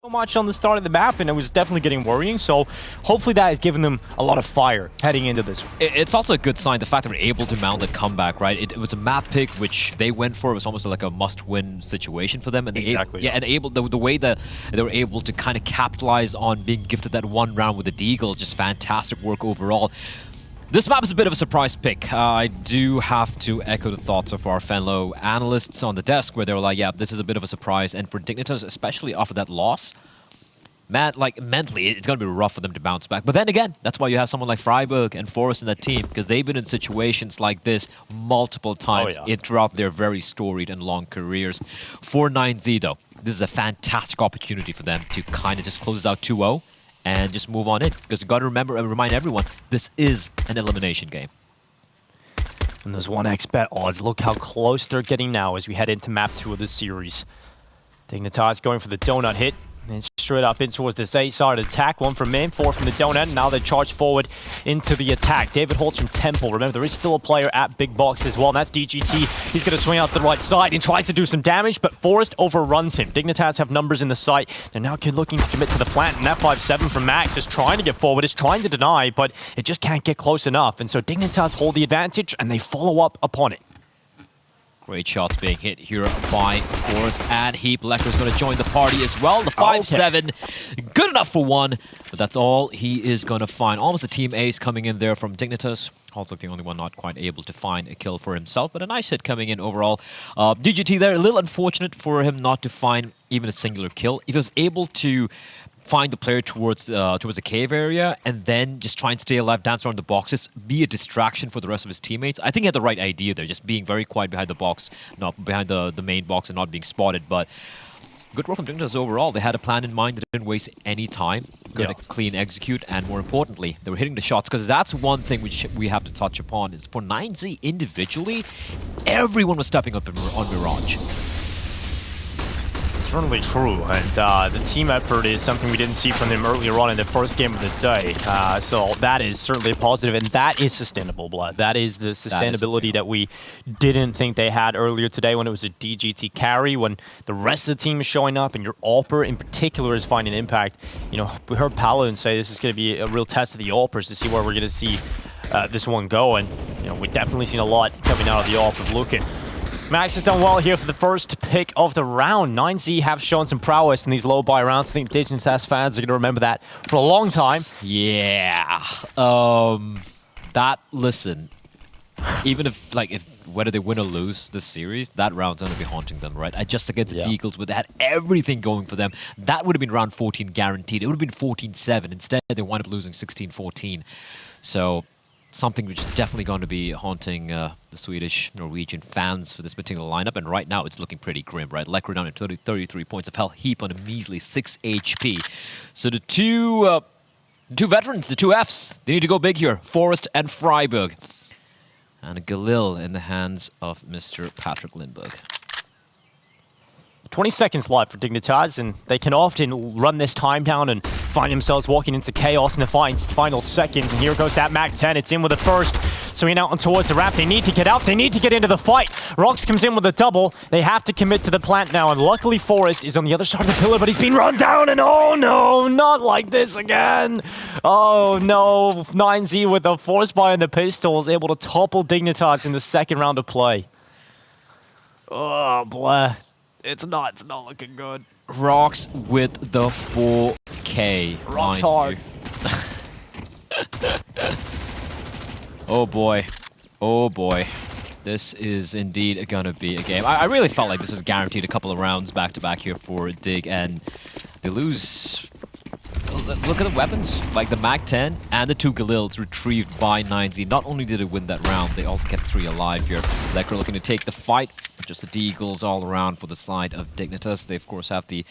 much on the start of the map, and it was definitely getting worrying. So hopefully that has given them a lot of fire heading into this one. It's also a good sign, the fact that we're able to mount a comeback, right? It was a map pick which they went for. It was almost like a must-win situation for them. And Exactly. and the way that they were able to kind of capitalize on being gifted that one round with the Deagle, just fantastic work overall. This map is a bit of a surprise pick. I do have to echo the thoughts of our fellow analysts on the desk, where they were like, yeah, this is a bit of a surprise. And for Dignitas, especially after that loss, man, like mentally, it's going to be rough for them to bounce back. But then again, that's why you have someone like Freiburg and Forrest in that team, because they've been in situations like this multiple times throughout their very storied and long careers. For 9Z, though, this is a fantastic opportunity for them to kind of just close out 2-0. And just move on in, because you got to remember and remind everyone, this is an elimination game. And those 1x bet odds, look how close they're getting now as we head into map 2 of this series. Dignitas going for the donut hit, and straight up in towards this A-side attack. 1 from main, 4 from the donut, and now they charge forward into the attack. David Holtz from Temple. Remember, there is still a player at Big Box as well, and that's DGT. He's going to swing out the right side and tries to do some damage, but Forrest overruns him. Dignitas have numbers in the sight. They're now looking to commit to the plant, and that 5-7 from Max is trying to get forward, is trying to deny, but it just can't get close enough. And so Dignitas hold the advantage, and they follow up upon it. Great shots being hit here by Forrest and HEAP. Lecter's going to join the party as well. The 5-7, good enough for one, but that's all he is going to find. Almost a team ace coming in there from Dignitas. Also the only one not quite able to find a kill for himself, but a nice hit coming in overall. DGT there, a little unfortunate for him not to find even a singular kill. If he was able to find the player towards the cave area and then just try and stay alive, dance around the boxes, be a distraction for the rest of his teammates. I think he had the right idea there, just being very quiet behind the box, not behind the main box and not being spotted. But good work from Dignitas overall. They had a plan in mind. They didn't waste any time. Good clean execute, and more importantly, they were hitting the shots, because that's one thing which we have to touch upon is for 9Z individually, everyone was stepping up on Mirage. Certainly true, and the team effort is something we didn't see from them earlier on in the first game of the day. So that is certainly a positive, and that is sustainable, Blood. That is the sustainability that we didn't think they had earlier today when it was a DGT carry, when the rest of the team is showing up, and your AWPer in particular is finding impact. You know, we heard Paladin say this is going to be a real test of the AWPers to see where we're going to see this one go, and you know, we've definitely seen a lot coming out of the AWP of Lucan. Max has done well here for the first pick of the round. 9Z have shown some prowess in these low buy rounds. I think Dignitas fans are going to remember that for a long time. Yeah. Listen, even if whether they win or lose this series, that round's going to be haunting them, right? Just against the Deagles, where they had everything going for them, that would have been round 14 guaranteed. It would have been 14-7. Instead, they wind up losing 16-14. So something which is definitely going to be haunting the Swedish, Norwegian fans for this particular lineup. And right now, it's looking pretty grim, right? Lekker down at 33 points of health, HEAP on a measly 6 HP. So the two veterans, the two Fs, they need to go big here. Forrest and Freiburg. And a Galil in the hands of Mr. Patrick Lindberg. 20 seconds left for Dignitas, and they can often run this time down and find themselves walking into chaos in the final seconds. And here goes that MAC-10. It's in with the first. Swinging out and towards the ramp. They need to get out. They need to get into the fight. Rox comes in with a double. They have to commit to the plant now, and luckily Forrest is on the other side of the pillar, but he's been run down, and oh no, not like this again. Oh no, 9Z with the force buy and the pistol is able to topple Dignitas in the second round of play. Oh, blah. It's not looking good. Rox with the 4K. Rox hard. Oh boy. Oh boy. This is indeed gonna be a game. I really felt like this is guaranteed a couple of rounds back to back here for Dig, and they lose. Look at the weapons, like the MAC-10 and the 2 Galils retrieved by 9Z. Not only did they win that round, they also kept 3 alive here. Lekker looking to take the fight. Just the Deagles all around for the side of Dignitas. They, of course, have the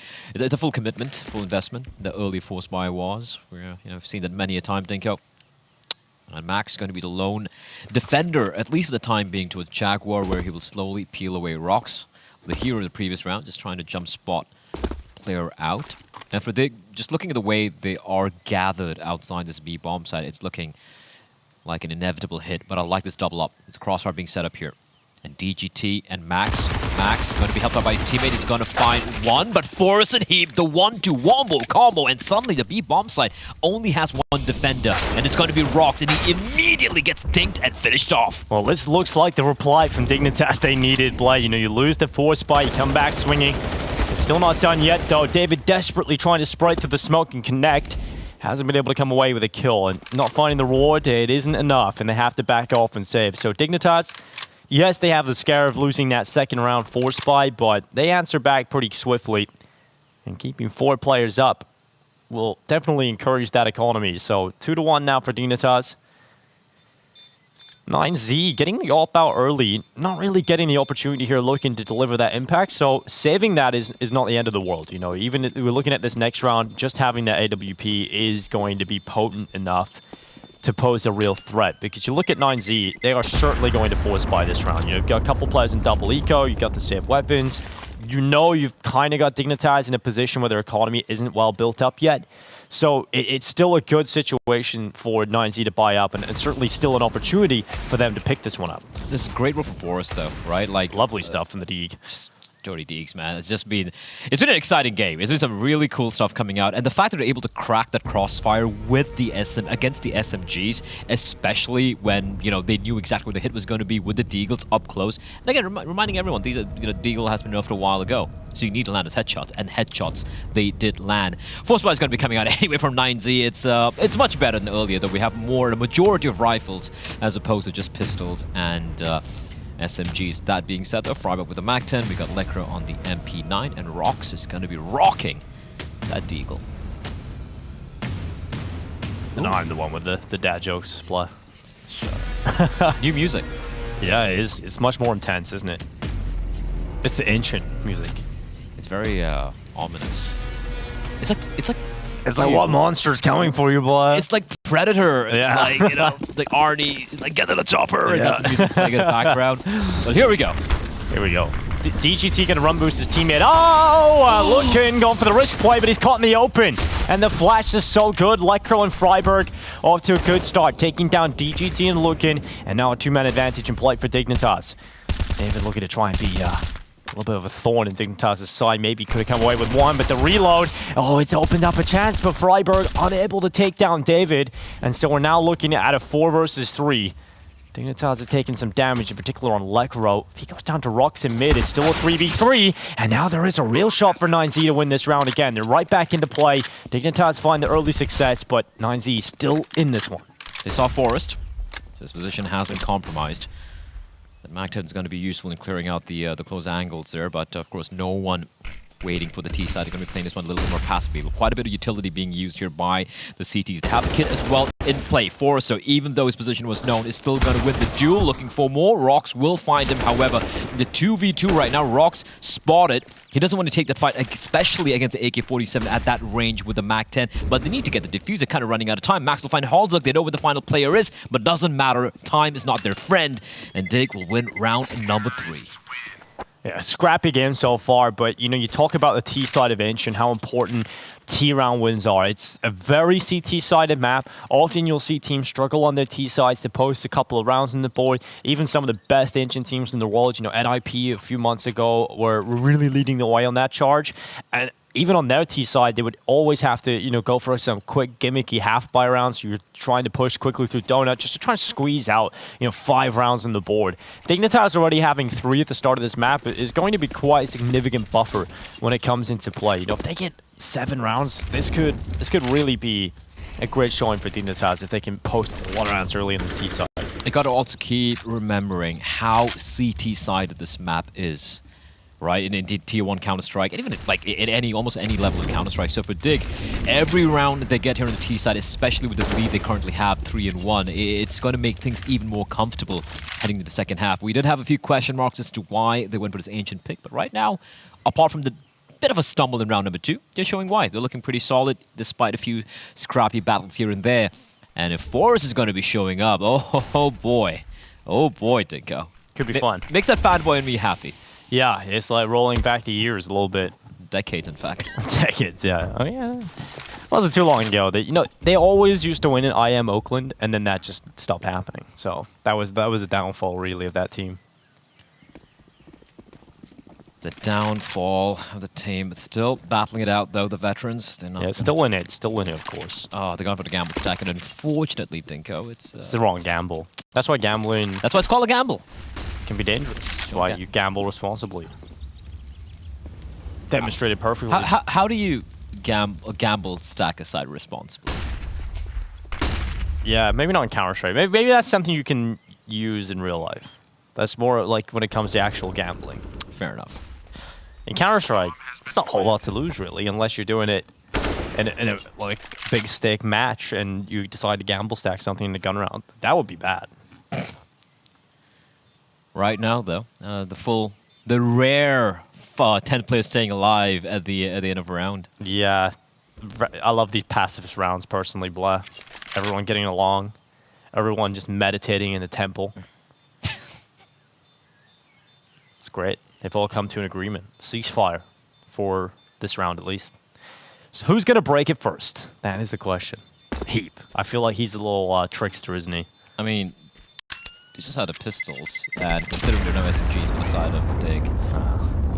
full commitment, full investment. The early force buy was. We've seen that many a time, Dinko. And Max is going to be the lone defender, at least for the time being, towards Jaguar, where he will slowly peel away Rox. The hero of the previous round, just trying to jump spot player out. And for Dig, just looking at the way they are gathered outside this B bomb site, it's looking like an inevitable hit. But I like this double up. It's a crossfire being set up here. And DGT and Max. Max going to be helped out by his teammate. He's going to find one, but Forrest and HEAP, the 1-2 wombo combo, and suddenly the B bomb site only has one defender, and it's going to be Rox, and he immediately gets dinked and finished off. Well, this looks like the reply from Dignitas they needed, Blay. You know, you lose the force spy, you come back swinging. It's still not done yet, though. David desperately trying to sprite through the smoke and connect. Hasn't been able to come away with a kill, and not finding the reward, it isn't enough, and they have to back off and save. So Dignitas, yes, they have the scare of losing that second round force spy, but they answer back pretty swiftly. And keeping 4 players up will definitely encourage that economy. So 2-1 now for Dignitas. 9Z getting the AWP out early, not really getting the opportunity here looking to deliver that impact, so saving that is not the end of the world. You know, even if we're looking at this next round, just having that AWP is going to be potent enough to pose a real threat, because you look at 9Z, they are certainly going to force by this round. You know, you've got a couple players in double eco, you've got the safe weapons, you know you've kind of got Dignitas in a position where their economy isn't well built up yet. So it's still a good situation for 9Z to buy up, and certainly still an opportunity for them to pick this one up. This is great work for Forrest, though, right? Like Lovely stuff from the Deeg. Dirty Deegs, man. It's been an exciting game. It's been some really cool stuff coming out, and the fact that they're able to crack that crossfire with the against the SMGs, especially when they knew exactly where the hit was going to be with the Deagles up close. And again, reminding everyone, these are Deagle has been nerfed a while ago, so you need to land his headshots, and headshots they did land. Force Spy is going to be coming out anyway from 9Z. It's much better than earlier, though. We have a majority of rifles as opposed to just pistols and SMGs. That being said, though, Freiburg with the MAC-10, we got Lekra on the MP9, and Rox is going to be rocking that Deagle. And I'm the one with the dad jokes, blah. New music. Yeah, it is. It's much more intense, isn't it? It's the ancient music. It's very ominous. It's like what monster's coming for you, boy? It's like Predator. It's like, like Arnie. It's like, get to the chopper. And that's the music playing in the background. But here we go. Here we go. DGT gonna run boost his teammate. Oh, looking, going for the risk play, but he's caught in the open. And the flash is so good. Lekro and Freiburg off to a good start, taking down DGT and looking. And now a 2-man advantage in play for Dignitas. David looking to try and be a little bit of a thorn in Dignitas' side. Maybe could have come away with one, but the reload, it's opened up a chance, but Freiburg unable to take down David. And so we're now looking at a 4 versus 3. Dignitas have taken some damage, in particular on Lekro. If he goes down to Rox in mid, it's still a 3v3. And now there is a real shot for 9Z to win this round again. They're right back into play. Dignitas find the early success, but 9Z still in this one. They saw Forrest. So his position has been compromised. The MAC-10 is going to be useful in clearing out the close angles there, but of course no one waiting for the T side. They're going to be playing this one a little bit more passively. But quite a bit of utility being used here by the CTs. They have the kit as well in play. Forrest, so even though his position was known, is still going to win the duel. Looking for more. Rox will find him, however. The 2v2 right now, Rox spotted. He doesn't want to take that fight, especially against the AK-47 at that range with the MAC-10. But they need to get the diffuser, kind of running out of time. Max will find Halzuk. They know where the final player is, but doesn't matter. Time is not their friend. And Dig will win round number 3. Yeah, scrappy game so far, but you talk about the T side of Inch and how important T round wins are. It's a very CT-sided map. Often you'll see teams struggle on their T sides to post a couple of rounds on the board. Even some of the best ancient teams in the world, NIP a few months ago were really leading the way on that charge. And even on their T side, they would always have to, go for some quick gimmicky half-buy rounds. So you're trying to push quickly through Donut just to try and squeeze out, 5 rounds on the board. Dignitas already having 3 at the start of this map is going to be quite a significant buffer when it comes into play. If they get 7 rounds, this could really be a great showing for Dignitas if they can post 1 rounds early in this T side. You got to also keep remembering how CT-sided this map is. Right, in Tier 1 Counter-Strike, and even in almost any level of Counter-Strike. So for Dig, every round they get here on the T side, especially with the lead they currently have, 3-1, it's going to make things even more comfortable heading to the second half. We did have a few question marks as to why they went for this ancient pick, but right now, apart from the bit of a stumble in round number 2, they're showing why. They're looking pretty solid, despite a few scrappy battles here and there. And if Forrest is going to be showing up, oh boy, Dinko. Could be fun. Makes that fanboy in me happy. Yeah, it's like rolling back the years a little bit. Decades, in fact. Decades, yeah. Oh, yeah. It wasn't too long ago. They always used to win in IM Oakland, and then that just stopped happening. So that was the downfall, really, of that team. the downfall of the team, but still battling it out though. The veterans, they're not. Yeah, still in it, of course. Oh, they're going for the gamble stack, and unfortunately, Dinko, it's the wrong gamble. That's why gambling. That's why it's called a gamble. Can be dangerous. That's why you gamble responsibly. Demonstrated perfectly. How do you gamble stack aside responsibly? Yeah, maybe not in Counter-Strike. Maybe that's something you can use in real life. That's more like when it comes to actual gambling. Fair enough. In Counter-Strike, it's not a whole lot to lose, really, unless you're doing it in a like big stake match and you decide to gamble stack something in the gun round. That would be bad. Right now, though, the rare 10 players staying alive at the end of a round. Yeah, I love these pacifist rounds personally, blah. Everyone getting along, everyone just meditating in the temple. It's great. They've all come to an agreement. Ceasefire for this round, at least. So who's going to break it first? That is the question. HEAP. I feel like he's a little trickster, isn't he? I mean, they just had the pistols, and considering there are no SMGs for the side of Dig,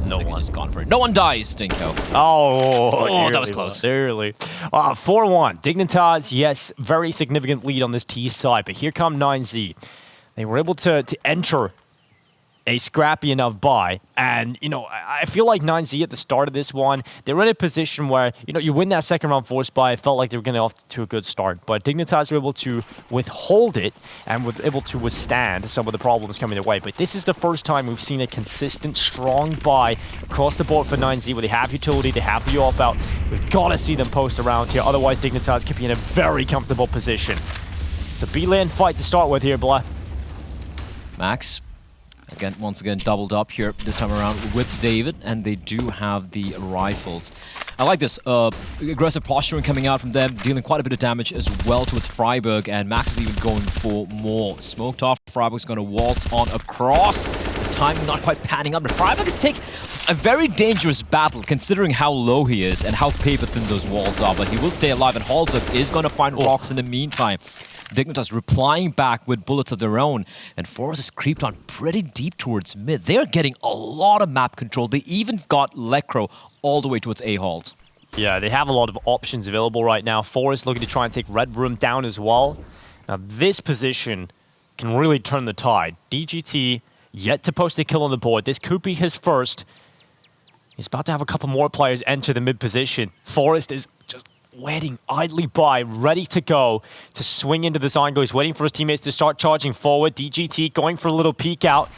no one. Just gone for it. No one dies, Dinko. Oh, that was close. Dearly. 4-1. Dignitas, yes, very significant lead on this T side, but here come 9Z. They were able to enter a scrappy enough buy, and I feel like 9Z at the start of this one, they were in a position where you win that second round force buy. It felt like they were getting off to a good start, but Dignitas were able to withhold it and were able to withstand some of the problems coming their way. But this is the first time we've seen a consistent, strong buy across the board for 9Z, where they have utility, they have the AWP out. We've got to see them post around here, otherwise Dignitas could be in a very comfortable position. It's a B-lane fight to start with here, Blah. Max. Once again, doubled up here this time around with David, and they do have the rifles. I like this aggressive posturing coming out from them, dealing quite a bit of damage as well towards Freiburg, and Max is even going for more. Smoked off, Freiburg's going to waltz on across. The timing not quite panning up, but Freiburg is taking a very dangerous battle considering how low he is and how paper thin those walls are, but he will stay alive, and Halzuk is going to find rocks in the meantime. Dignitas replying back with bullets of their own, and Forest has creeped on pretty deep towards mid. They're getting a lot of map control. They even got Lekro all the way towards A-Halt. Yeah, they have a lot of options available right now. Forest looking to try and take Red Room down as well. Now this position can really turn the tide. DGT yet to post a kill on the board. This could be his first. He's about to have a couple more players enter the mid position. Forest is just waiting idly by, ready to go, to swing into this angle. He's waiting for his teammates to start charging forward. DGT going for a little peek out.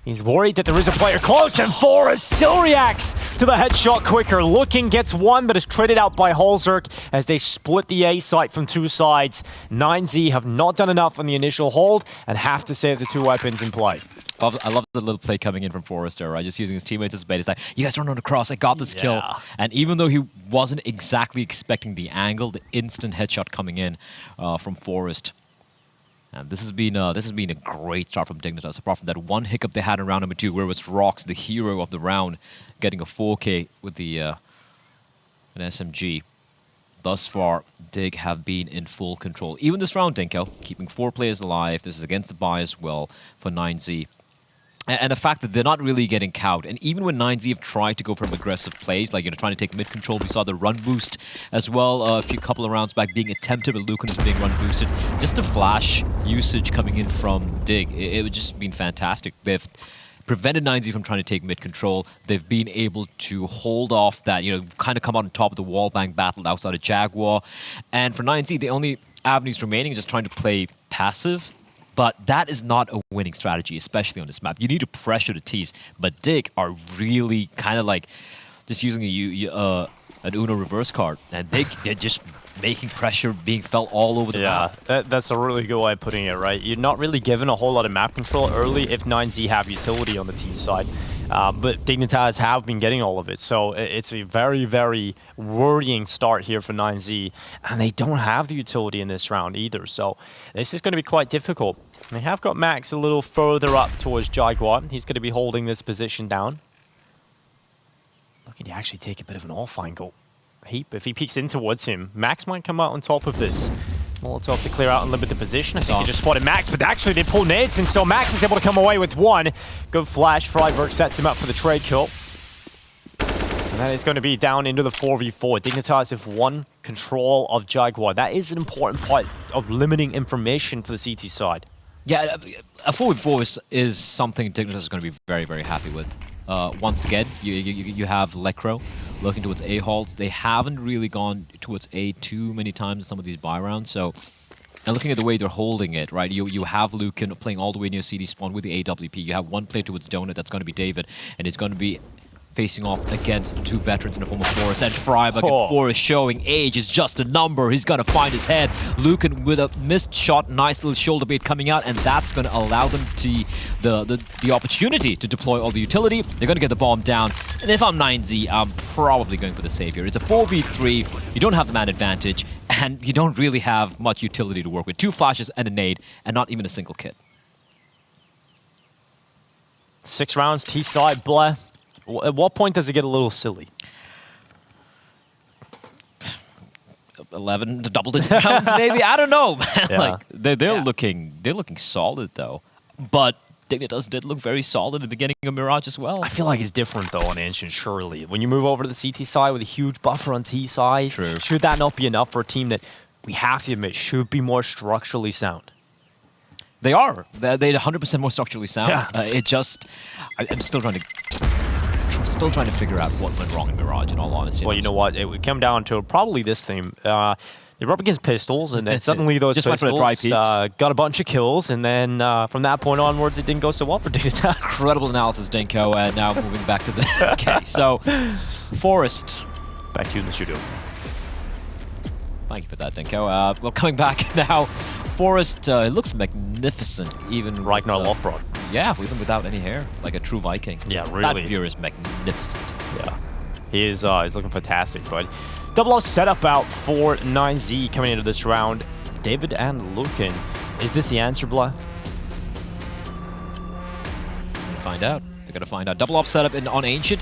He's worried that there is a player close, and Forest still reacts to the headshot quicker. Looking, gets one, but is critted out by Halzuk as they split the A site from two sides. 9Z have not done enough on the initial hold and have to save the two weapons in play. I love the little play coming in from Forrester, right? Just using his teammates as bait. It's like, you guys run on across, I got this kill. And even though he wasn't exactly expecting the angle, the instant headshot coming in from Forrest. And this has been a great start from Dignitas, apart from that one hiccup they had in round number 2, where it was Rox, the hero of the round, getting a 4K with the an SMG. Thus far, Dig have been in full control. Even this round, Dinko, keeping 4 players alive. This is against the buy as well for 9Z. And the fact that they're not really getting cowed. And even when 9Z have tried to go for aggressive plays, like trying to take mid control, we saw the run boost as well a couple of rounds back being attempted, but Lucan is being run boosted. Just the flash usage coming in from Dig, it would just been fantastic. They've prevented 9Z from trying to take mid control. They've been able to hold off that, kind of come out on top of the wallbang battle outside of Jaguar. And for 9Z, the only avenues remaining is just trying to play passive. But that is not a winning strategy, especially on this map. You need to pressure the T's, but Dig are really kind of like just using an Uno reverse card, and they're just making pressure being felt all over the map. Yeah, that's a really good way of putting it, right? You're not really given a whole lot of map control early if 9Z have utility on the T side. But Dignitas have been getting all of it, so it's a very, very worrying start here for 9Z, and they don't have the utility in this round either, so this is going to be quite difficult. They have got Max a little further up towards Jaguar. He's going to be holding this position down. Looking to actually take a bit of an off-angle. HEAP, if he peeks in towards him, Max might come out on top of this. Molotov to clear out and limit the position. I think he just spotted Max, but actually they pull nades, and so Max is able to come away with one. Good flash. Freiburg sets him up for the trade kill. then it's going to be down into the 4v4. Dignitas have won control of Jaguar. That is an important part of limiting information for the CT side. Yeah, a 4v4 is something Dignitas is going to be very, very happy with. Once again, you have Lecro looking towards A halt. They haven't really gone towards A too many times in some of these buy rounds, so... And looking at the way they're holding it, right? You have Lucan playing all the way near CD spawn with the AWP. You have one player towards Donut, that's going to be David, and it's going to be facing off against two veterans in the form of Forrest and Freiburg. And Forrest showing age is just a number. He's going to find his head. Lucan with a missed shot, nice little shoulder bait coming out, and that's going to allow them the opportunity to deploy all the utility. They're going to get the bomb down. And if I'm 9Z, I'm probably going for the save here. It's a 4v3. You don't have the man advantage. And you don't really have much utility to work with. 2 flashes and a nade, and not even a single kit. 6 rounds, T-side, Blair. At what point does it get a little silly? 11 to double-digit rounds, maybe? I don't know, man. Yeah. Like, they're looking solid, though. But Dignitas did look very solid at the beginning of Mirage as well. I feel like it's different, though, on Ancient, surely. When you move over to the CT side with a huge buffer on T side, True. Should that not be enough for a team that, we have to admit, should be more structurally sound? They are. They're 100% more structurally sound. Yeah. It just... I'm still trying to figure out what went wrong in Mirage, in all honesty. Well, you know what? It would come down to probably this thing. They were up against pistols, and then suddenly those just pistols went for the dry got a bunch of kills, and then from that point onwards, it didn't go so well for Dignitas. Incredible analysis, Dinko, and now moving back to the... Okay, so Forrest. Back to you in the studio. Thank you for that, Dinko. Well, coming back now, Forrest, it looks magnificent, even... Ragnar Lothbrok. Yeah, even without any hair, like a true Viking. Yeah, really. That beer is magnificent. Yeah, he's looking fantastic, but double up setup out for 9Z coming into this round. David and Lucan. Is this the answer, Blah? Find out. They're gonna find out. Double up setup on Ancient.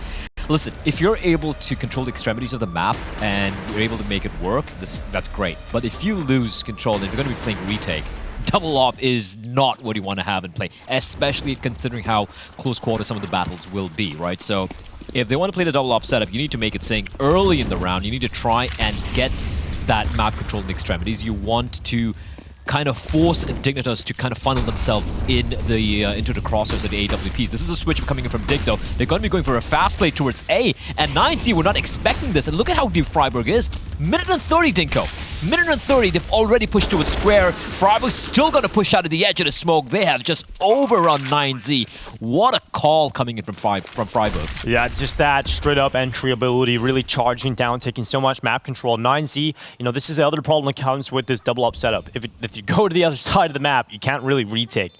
Listen, if you're able to control the extremities of the map and you're able to make it work, that's great. But if you lose control and if you're going to be playing retake, double op is not what you want to have in play, especially considering how close quarter some of the battles will be, right? So if they want to play the double op setup, you need to make it sing early in the round. You need to try and get that map control in the extremities. You want to kind of force Dignitas to kind of funnel themselves in the into the crosshairs of the AWPs. This is a switch coming in from Dig, though. They're going to be going for a fast play towards A, and 9Z were not expecting this. And look at how deep Freiburg is. Minute and 30, Dinko. Minute and 30, they've already pushed to a square. Freiburg's still going to push out of the edge of the smoke. They have just overrun 9Z. What a call coming in from Freiburg. Yeah, just that straight-up entry ability, really charging down, taking so much map control. 9Z, you know, this is the other problem that comes with this double-up setup. If you go to the other side of the map, you can't really retake.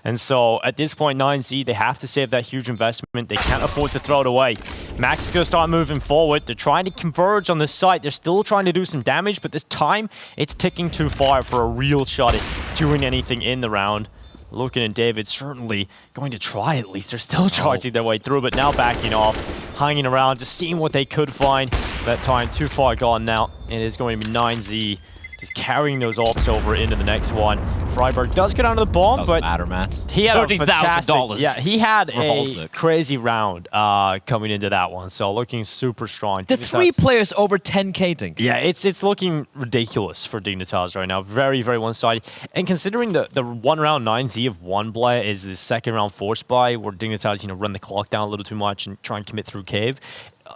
And so, at this point, 9Z, they have to save that huge investment. They can't afford to throw it away. Max is going to start moving forward. They're trying to converge on this site. They're still trying to do some damage, but this time, it's ticking too far for a real shot at doing anything in the round. Lucan and David certainly going to try at least. They're still charging their way through, but now backing off, hanging around, just seeing what they could find. That time too far gone now. It is going to be 9Z just carrying those ops over into the next one. Freiburg does get onto the bomb, Doesn't but matter, man. he had a fantastic, $30,000. yeah, he had a Revoltic. crazy round coming into that one. So looking super strong. The 3 players over 10K, Dink. Yeah, it's looking ridiculous for Dignitas right now. Very, very one-sided. And considering the one round 9Z of one play is the second round forced buy, where Dignitas, you know, run the clock down a little too much and try and commit through cave,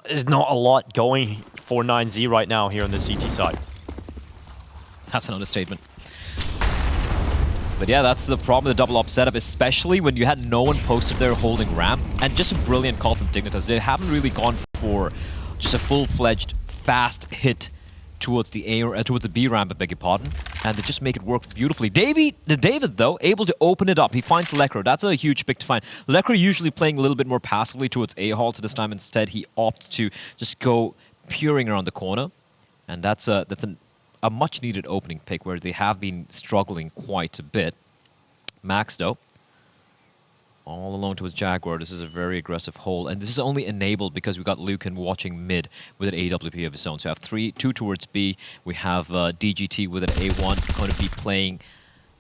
there's not a lot going for 9Z right now here on the CT side. That's an understatement. But yeah, that's the problem with the double op setup, especially when you had no one posted there holding ramp. And just a brilliant call from Dignitas. They haven't really gone for just a full-fledged fast hit towards the A or towards the B ramp, I beg your pardon. And they just make it work beautifully. David, though, able to open it up. He finds Lecro. That's a huge pick to find. Lecro usually playing a little bit more passively towards A halt this time. Instead, he opts to just go peering around the corner. And that's a much-needed opening pick where they have been struggling quite a bit. Max, though, all alone to his Jaguar. This is a very aggressive hole, and this is only enabled because we got Lucan watching mid with an AWP of his own. So we have 2 towards B. We have DGT with an A1 going to be playing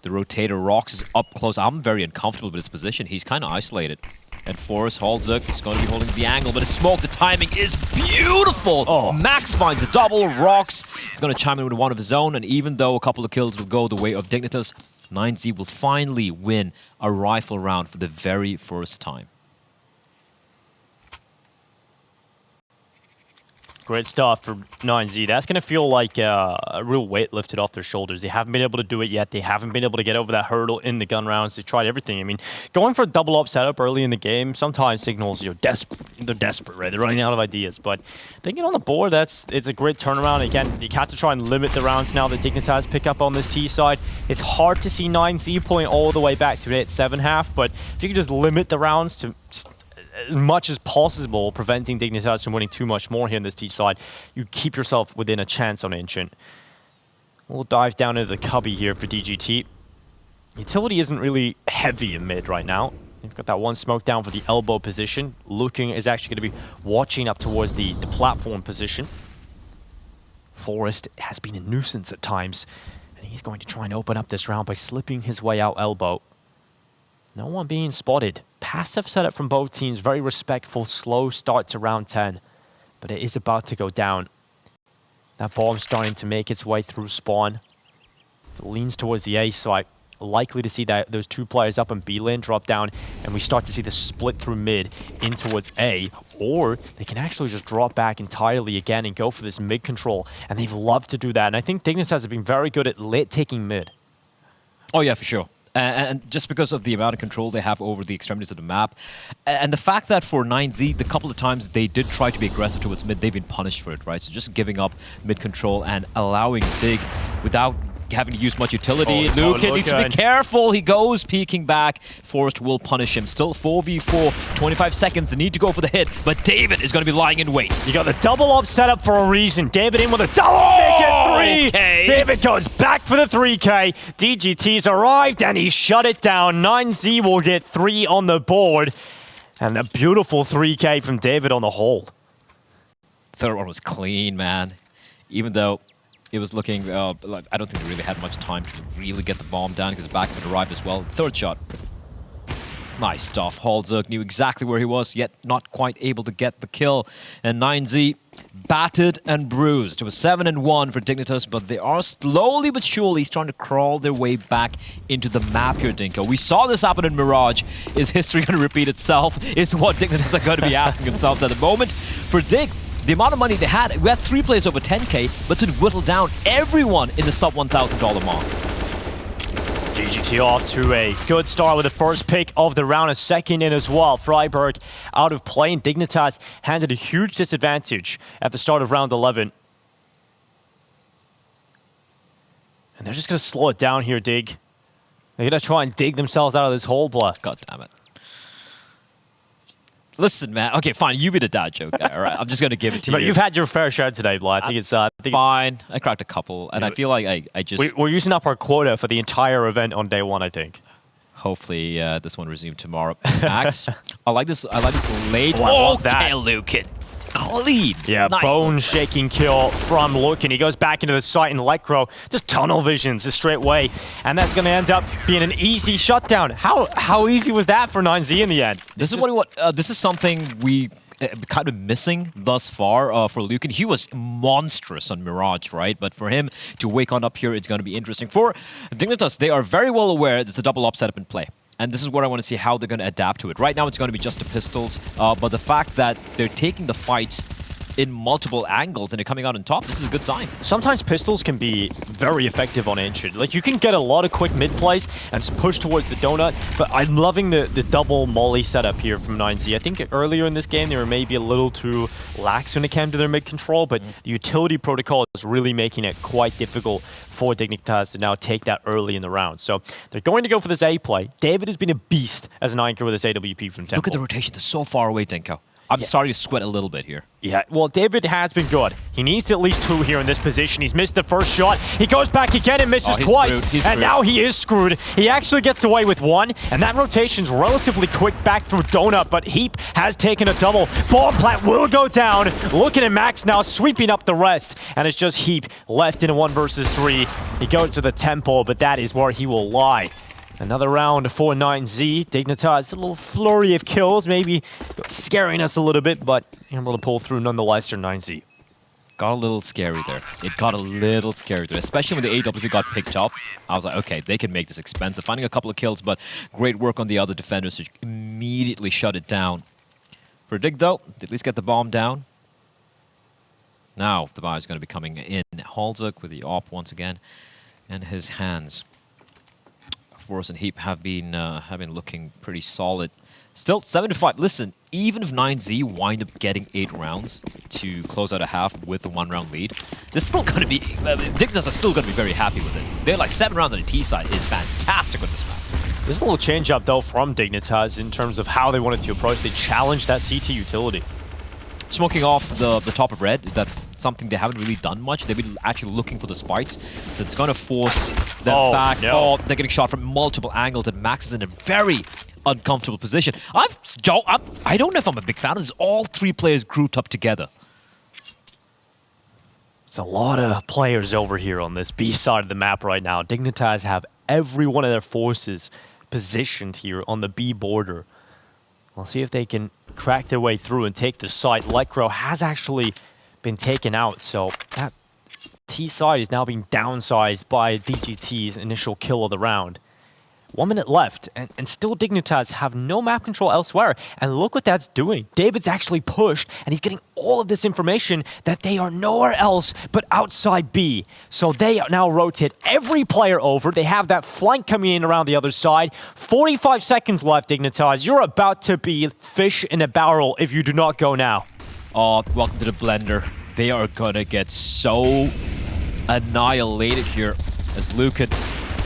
the rotator. Rox is up close. I'm very uncomfortable with his position. He's kind of isolated. And Forrest Halzuk is going to be holding the angle, but his smoke, the timing is beautiful! Oh. Max finds a double, rocks. He's going to chime in with one of his own, and even though a couple of kills will go the way of Dignitas, 9Z will finally win a rifle round for the very first time. Great stuff for 9Z. That's going to feel like a real weight lifted off their shoulders. They haven't been able to do it yet. They haven't been able to get over that hurdle in the gun rounds. They tried everything. I mean, going for a double up setup early in the game sometimes signals you're desperate. They're desperate, right? They're running out of ideas. But they get on the board. It's a great turnaround. Again, you have to try and limit the rounds now that Dignitas pick up on this T side. It's hard to see 9Z point all the way back to 8-7.5, but if you can just limit the rounds to as much as possible, preventing Dignitas from winning too much more here in this T side, you keep yourself within a chance on Ancient. We'll dive down into the cubby here for DGT. Utility isn't really heavy in mid right now. They've got that one smoke down for the elbow position. Luking is actually going to be watching up towards the platform position. Forrest has been a nuisance at times, and he's going to try and open up this round by slipping his way out elbow. No one being spotted. Passive setup from both teams. Very respectful, slow start to round 10. But it is about to go down. That bomb starting to make its way through spawn. It leans towards the A site. Likely to see that those two players up in B lane drop down, and we start to see the split through mid in towards A. Or they can actually just drop back entirely again and go for this mid control. And they've loved to do that. And I think Dignitas has been very good at late taking mid. Oh yeah, for sure. And just because of the amount of control they have over the extremities of the map. And the fact that for 9Z, the couple of times they did try to be aggressive towards mid, they've been punished for it, right? So just giving up mid control and allowing Dig without having to use much utility. Lukin needs to be careful. He goes peeking back. Forrest will punish him. Still 4v4, 25 seconds. They need to go for the hit, but David is going to be lying in wait. You got the double up set up for a reason. David in with a double, make it 3. Okay. David goes back for the 3K. DGT's arrived and he shut it down. 9Z will get 3 on the board. And a beautiful 3K from David on the hold. Third one was clean, man. Even though it was looking, like, I don't think they really had much time to really get the bomb down because the backup had arrived as well. Third shot. Nice stuff. Halzuk knew exactly where he was, yet not quite able to get the kill. And 9Z battered and bruised. It was 7-1 for Dignitas, but they are slowly but surely starting to crawl their way back into the map here, Dinko. We saw this happen in Mirage. Is history going to repeat itself? Is what Dignitas are going to be asking themselves at the moment. For Dig, the amount of money they had, we had 3 players over 10K, but to whittle down everyone in the sub $1,000 mark. DGT off to a good start with the first pick of the round, a second in as well. Freiburg out of play, and Dignitas handed a huge disadvantage at the start of round 11. And they're just going to slow it down here, Dig. They're going to try and dig themselves out of this hole, blood. God damn it. Listen, man. Okay, fine. You be the dad joke guy, all right? I'm just going to give it to you. But you've had your fair share today, Vlad. I think it's fine. I cracked a couple, and I feel like I just... We're using up our quota for the entire event on day 1, I think. Hopefully, this one resumed tomorrow. Max, I like this late... Oh, okay, Lukin. Clean. Yeah, nice. bone-shaking kill from Lukin. He goes back into the site, and Electro just tunnel visions a straight way. And that's going to end up being an easy shutdown. How easy was that for 9Z in the end? This is something we kind of missing thus far for Lukin. He was monstrous on Mirage, right? But for him to wake on up here, it's going to be interesting. For Dignitas, they are very well aware there's a double up setup in play. And this is what I want to see how they're going to adapt to it. Right now, it's going to be just the pistols. But the fact that they're taking the fights in multiple angles and they're coming out on top, this is a good sign. Sometimes pistols can be very effective on Ancient. Like, you can get a lot of quick mid plays and push towards the donut, but I'm loving the double molly setup here from 9Z. I think earlier in this game, they were maybe a little too lax when it came to their mid control, but the utility protocol is really making it quite difficult for Dignitas to now take that early in the round. So they're going to go for this A play. David has been a beast as an anchor with this AWP from Temple. Look at the rotation. They're so far away, Denko. I'm starting to sweat a little bit here. Yeah, well, David has been good. He needs at least 2 here in this position. He's missed the first shot. He goes back again and misses twice. And now he is screwed. He actually gets away with 1, and that rotation's relatively quick back through Donut, but HEAP has taken a double. Bomb plant will go down. Looking at Max now, sweeping up the rest, and it's just HEAP left in a 1 versus 3. He goes to the temple, but that is where he will lie. Another round for 9Z. Dignitas, a little flurry of kills, maybe scaring us a little bit, but able to pull through nonetheless for 9Z. Got a little scary there. It got a little scary there, especially when the AWP got picked up. I was like, okay, they can make this expensive. Finding a couple of kills, but great work on the other defenders to immediately shut it down. For Dig, though, at least get the bomb down. Now the buy is going to be coming in. Halzuk with the AWP once again in his hands. Force and HEAP have been looking pretty solid. Still 7-5. Listen, even if 9Z wind up getting 8 rounds to close out a half with a 1-round lead, they're still going to be. Dignitas are still going to be very happy with it. They're like 7 rounds on the T side is fantastic with this map. There's a little change up though from Dignitas in terms of how they wanted to approach. They challenged that CT utility. Smoking off the top of red, that's something they haven't really done much. They've been actually looking for the spikes. So it's going to force them back. No. Oh, they're getting shot from multiple angles, and Max is in a very uncomfortable position. I don't know if I'm a big fan of this. All 3 players grouped up together. There's a lot of players over here on this B side of the map right now. Dignitas have every one of their forces positioned here on the B border. We'll see if they can crack their way through and take the site. Lecro has actually been taken out, so that T side is now being downsized by DGT's initial kill of the round. 1 minute left, and still Dignitas have no map control elsewhere. And look what that's doing. David's actually pushed, and he's getting all of this information that they are nowhere else but outside B. So they now rotate every player over. They have that flank coming in around the other side. 45 seconds left, Dignitas. You're about to be fish in a barrel if you do not go now. Oh, welcome to the blender. They are gonna get so annihilated here as Lucan.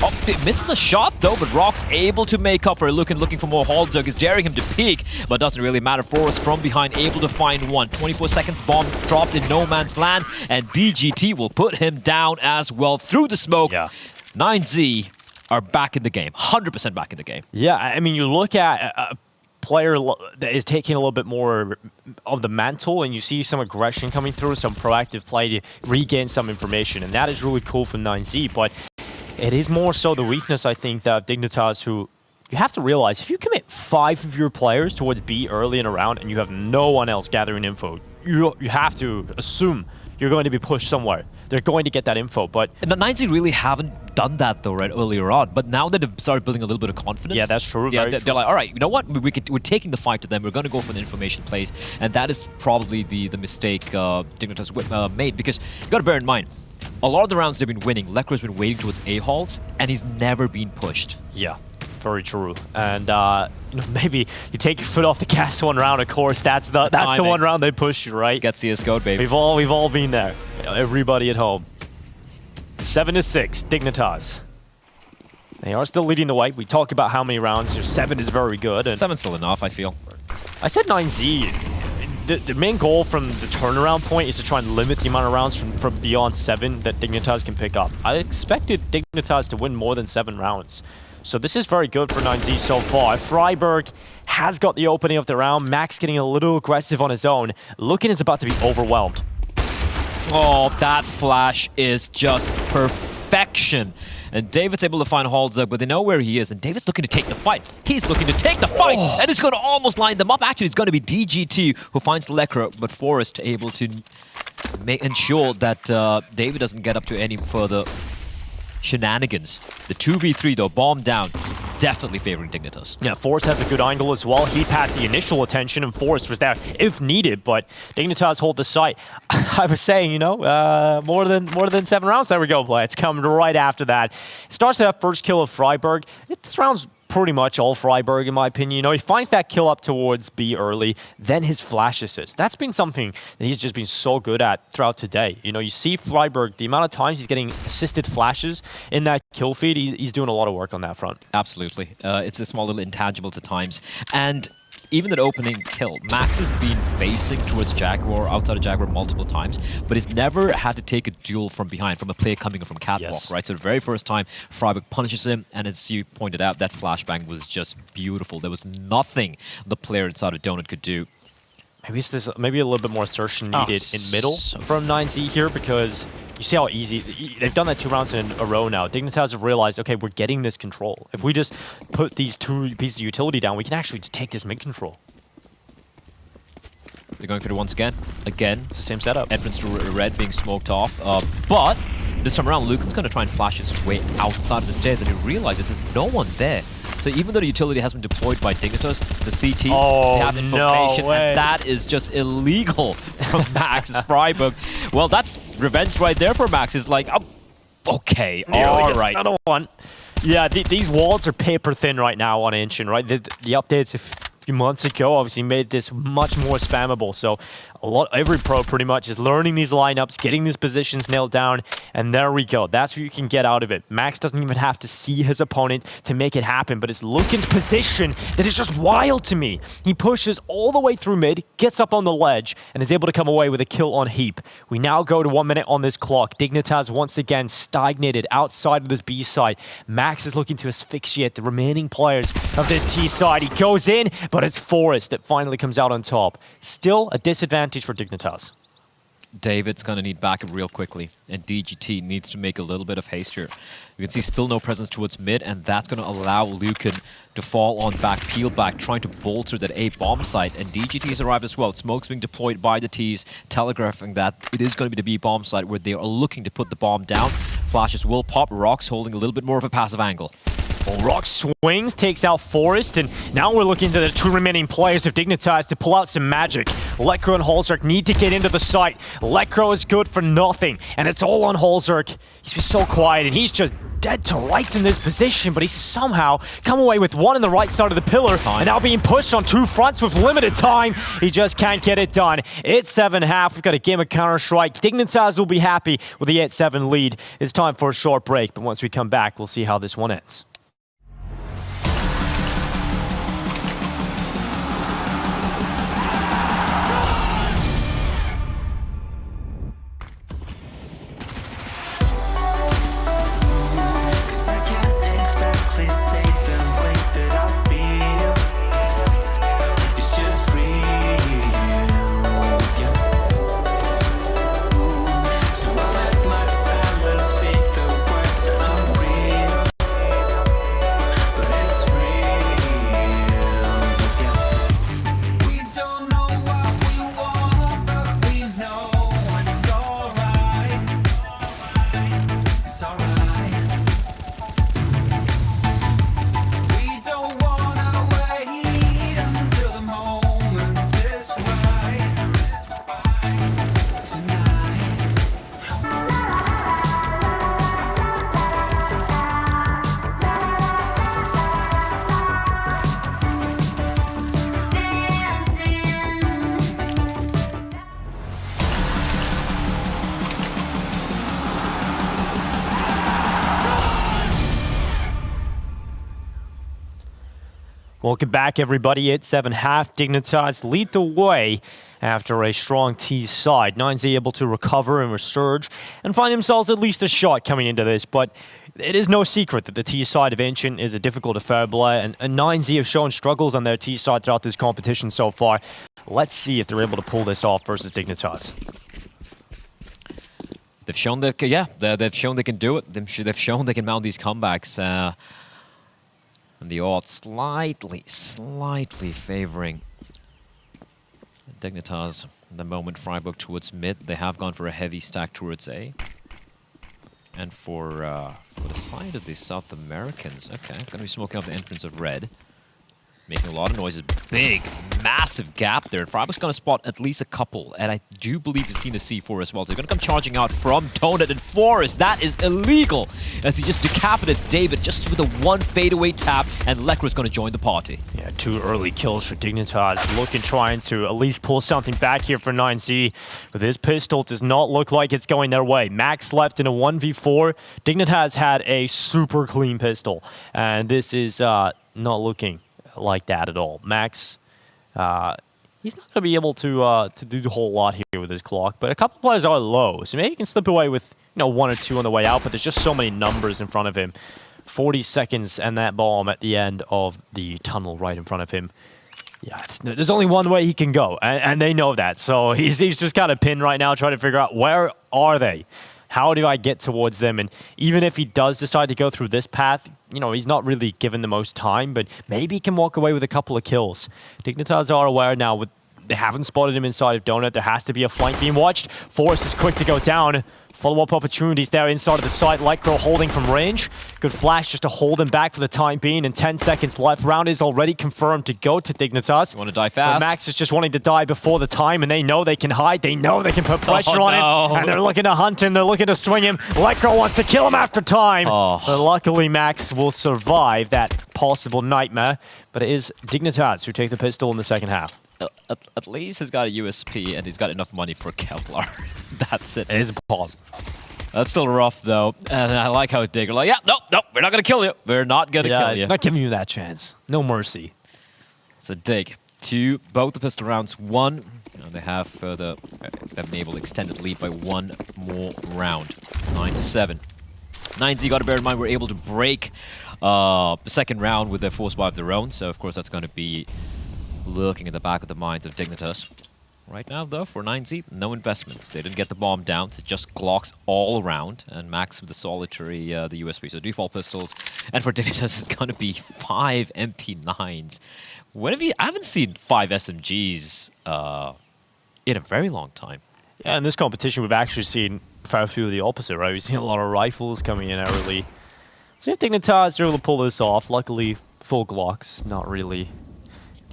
Oh, it misses a shot though, but Rock's able to make up for it. Lucan looking for more. Halzuk is daring him to peek, but doesn't really matter. Forrest from behind, able to find one. 24 seconds, bomb dropped in no man's land, and DGT will put him down as well through the smoke. Yeah. 9Z are back in the game, 100% back in the game. Yeah, I mean, you look at a player that is taking a little bit more of the mantle, and you see some aggression coming through, some proactive play to regain some information, and that is really cool for 9Z, but it is more so the weakness, I think, that Dignitas, who you have to realize, if you commit 5 of your players towards B early in a round and you have no one else gathering info, you have to assume you're going to be pushed somewhere. They're going to get that info, but... And the 9Z really haven't done that, though, right, earlier on. But now that they've started building a little bit of confidence... Yeah, that's true. Yeah, they're like, all right, you know what? We're taking the fight to them. We're going to go for the information plays. And that is probably the mistake Dignitas made. Because you got to bear in mind, a lot of the rounds they've been winning, Lecro's been waiting towards A-halls, and he's never been pushed. Yeah, very true. And you know, maybe you take your foot off the gas one round. Of course, that's the one round they push you, right? Get CS:GO, baby. We've all been there. You know, everybody at home. 7-6, Dignitas. They are still leading the way. We talk about how many rounds. Their 7 is very good. And 7's still enough, I feel. I said 9Z. The main goal from the turnaround point is to try and limit the amount of rounds from beyond 7 that Dignitas can pick up. I expected Dignitas to win more than 7 rounds. So this is very good for 9Z so far. Freiburg has got the opening of the round. Max getting a little aggressive on his own. Lucan is about to be overwhelmed. Oh, that flash is just perfection. And David's able to find Halzuk, but they know where he is. And David's looking to take the fight. He's looking to take the fight, and it's going to almost line them up. Actually, it's going to be DGT who finds Lecro, but Forrest able to ensure that David doesn't get up to any further shenanigans. The 2v3, though, bomb down, definitely favoring Dignitas. Yeah, Forrest has a good angle as well. He passed the initial attention, and Forrest was there if needed, but Dignitas hold the site. I was saying, you know, more than 7 rounds. There we go, play. It's coming right after that. Starts with that first kill of Freiburg. This round's pretty much all Freiburg, in my opinion. You know, he finds that kill up towards B early, then his flash assist. That's been something that he's just been so good at throughout today. You know, you see Freiburg, the amount of times he's getting assisted flashes in that kill feed, he's doing a lot of work on that front. Absolutely. It's a small little intangibles at times. And even that opening kill, Max has been facing towards Jaguar, outside of Jaguar multiple times, but he's never had to take a duel from behind, from a player coming from catwalk, Yes. right? So the very first time, Freiburg punishes him, and as you pointed out, that flashbang was just beautiful. There was nothing the player inside of Donut could do. maybe a little bit more assertion needed in middle from 9Z here, because you see how easy they've done that 2 rounds in a row now. Dignitas have realized, okay, we're getting this control. If we just put these 2 pieces of utility down, we can actually just take this mid control. They're going for it once again. Again, It's the same setup. entrance to red being smoked off. But this time around, Lucan's going to try and flash his way outside of the stairs, and he realizes there's no one there. So even though the utility has been deployed by Dignitas, the CT, they have information, and that is just illegal from Max. It's Freiburg. Well, that's revenge right there for Max. It's like, okay, all right. Another one. Yeah, these walls are paper thin right now on Ancient, right? The updates a few months ago obviously made this much more spammable. So every pro pretty much is learning these lineups, getting these positions nailed down, and there we go. That's what you can get out of it. Max doesn't even have to see his opponent to make it happen, but it's Lucan's position that is just wild to me. He pushes all the way through mid, gets up on the ledge, and is able to come away with a kill on HEAP. We now go to 1 minute on this clock. Dignitas once again stagnated outside of this B side. Max is looking to asphyxiate the remaining players of this T side. He goes in, but it's Forest that finally comes out on top. Still a disadvantage for Dignitas. David's going to need backup real quickly, and DGT needs to make a little bit of haste here. You can see still no presence towards mid, and that's going to allow Lucan to fall on back, peel back, trying to bolster that A bomb site, and DGT has arrived as well. Smoke's being deployed by the T's, telegraphing that it is going to be the B bomb site where they are looking to put the bomb down. Flashes will pop, Rocks holding a little bit more of a passive angle. Well, Rock swings, takes out Forest, and now we're looking to the 2 remaining players of Dignitas to pull out some magic. Lekro and Holzerk need to get into the site. Lekro is good for nothing, and it's all on Holzerk. He's been so quiet, and he's just dead to rights in this position, but he's somehow come away with 1 on the right side of the pillar, and now being pushed on 2 fronts with limited time. He just can't get it done. It's 7-1/2. We've got a game of Counter-Strike. Dignitas will be happy with the 8-7 lead. It's time for a short break, but once we come back, we'll see how this one ends. Welcome back, everybody. It's 7-1/2. Dignitas lead the way after a strong T side. 9Z able to recover and resurge and find themselves at least a shot coming into this, but it is no secret that the T side of Ancient is a difficult affair, and 9Z have shown struggles on their T side throughout this competition so far. Let's see if they're able to pull this off versus Dignitas. They've shown that, they've shown they can do it. They've shown they can mount these comebacks. And the odds slightly favoring Dignitas. At the moment, Freiburg towards mid. They have gone for a heavy stack towards A. And for the side of the South Americans, okay, going to be smoking up the entrance of red. Making a lot of noises. Big, massive gap there. Freiburg's going to spot at least a couple. And I do believe he's seen a C4 as well. So they're going to come charging out from Donut and Forest. That is illegal. As he just decapitates David just with a 1 fadeaway tap. And Lekro's going to join the party. Yeah, 2 early kills for Dignitas. Looking, trying to at least pull something back here for 9Z. With his pistol, does not look like it's going their way. Max left in a 1v4. Dignitas had a super clean pistol. And this is not looking like that at all. Max, he's not going to be able to do the whole lot here with his clock, but a couple players are low, so maybe he can slip away with 1 or 2 on the way out, but there's just so many numbers in front of him. 40 seconds and that bomb at the end of the tunnel right in front of him. Yeah, there's only one way he can go, and they know that. So he's just kind of pinned right now, trying to figure out where are they? How do I get towards them? And even if he does decide to go through this path, you know, he's not really given the most time, but maybe he can walk away with a couple of kills. Dignitas are aware now. They haven't spotted him inside of Donut. There has to be a flank being watched. Forrest is quick to go down. Follow-up opportunities there inside of the site. Lightcrow holding from range. Good flash just to hold him back for the time being. And 10 seconds left. Round is already confirmed to go to Dignitas. You want to die fast? But Max is just wanting to die before the time, and they know they can hide. They know they can put pressure on him. And they're looking to hunt him. They're looking to swing him. Lightcrow wants to kill him after time. But luckily, Max will survive that possible nightmare. But it is Dignitas who take the pistol in the second half. At least he's got a USP and he's got enough money for Kevlar. That's it. It is positive. That's still rough, though. And I like how Digger like, yeah, nope, we're not going to kill you. We're not going to kill you. Not giving you that chance. No mercy. So Dig, 2, both the pistol rounds, 1. They have they've been able to extend the lead by 1 more round. 9-7. 9Z, got to bear in mind, we're able to break the second round with their force buy of their own. So, of course, that's going to be lurking at the back of the minds of Dignitas. Right now, though, for 9Z, no investments. They didn't get the bomb down. It's just Glocks all around. And Max with the solitary, the USP. So default pistols. And for Dignitas, it's going to be 5 MP9s. I haven't seen 5 SMGs in a very long time. Yeah, in this competition, we've actually seen a fair few of the opposite, right? We've seen a lot of rifles coming in early. So if Dignitas are able to pull this off, luckily, full Glocks, not really.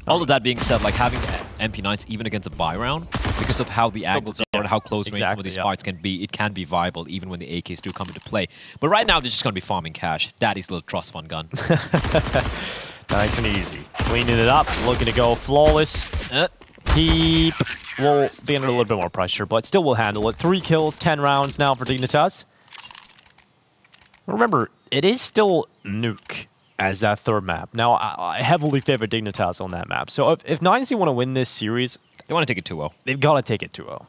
All of that being said, like having MP9s even against a buy round, because of how the angles are and how close range some of these fights can be, it can be viable even when the AKs do come into play. But right now, they're just going to be farming cash. Daddy's little trust fund gun. Nice and easy. Cleaning it up, looking to go flawless. He will be under a little bit more pressure, but still will handle it. 3 kills, 10 rounds now for Dignitas. Remember, it is still Nuke as that third map. Now, I heavily favor Dignitas on that map. So if 9Z want to win this series, they want to take it 2-0. They've got to take it 2-0.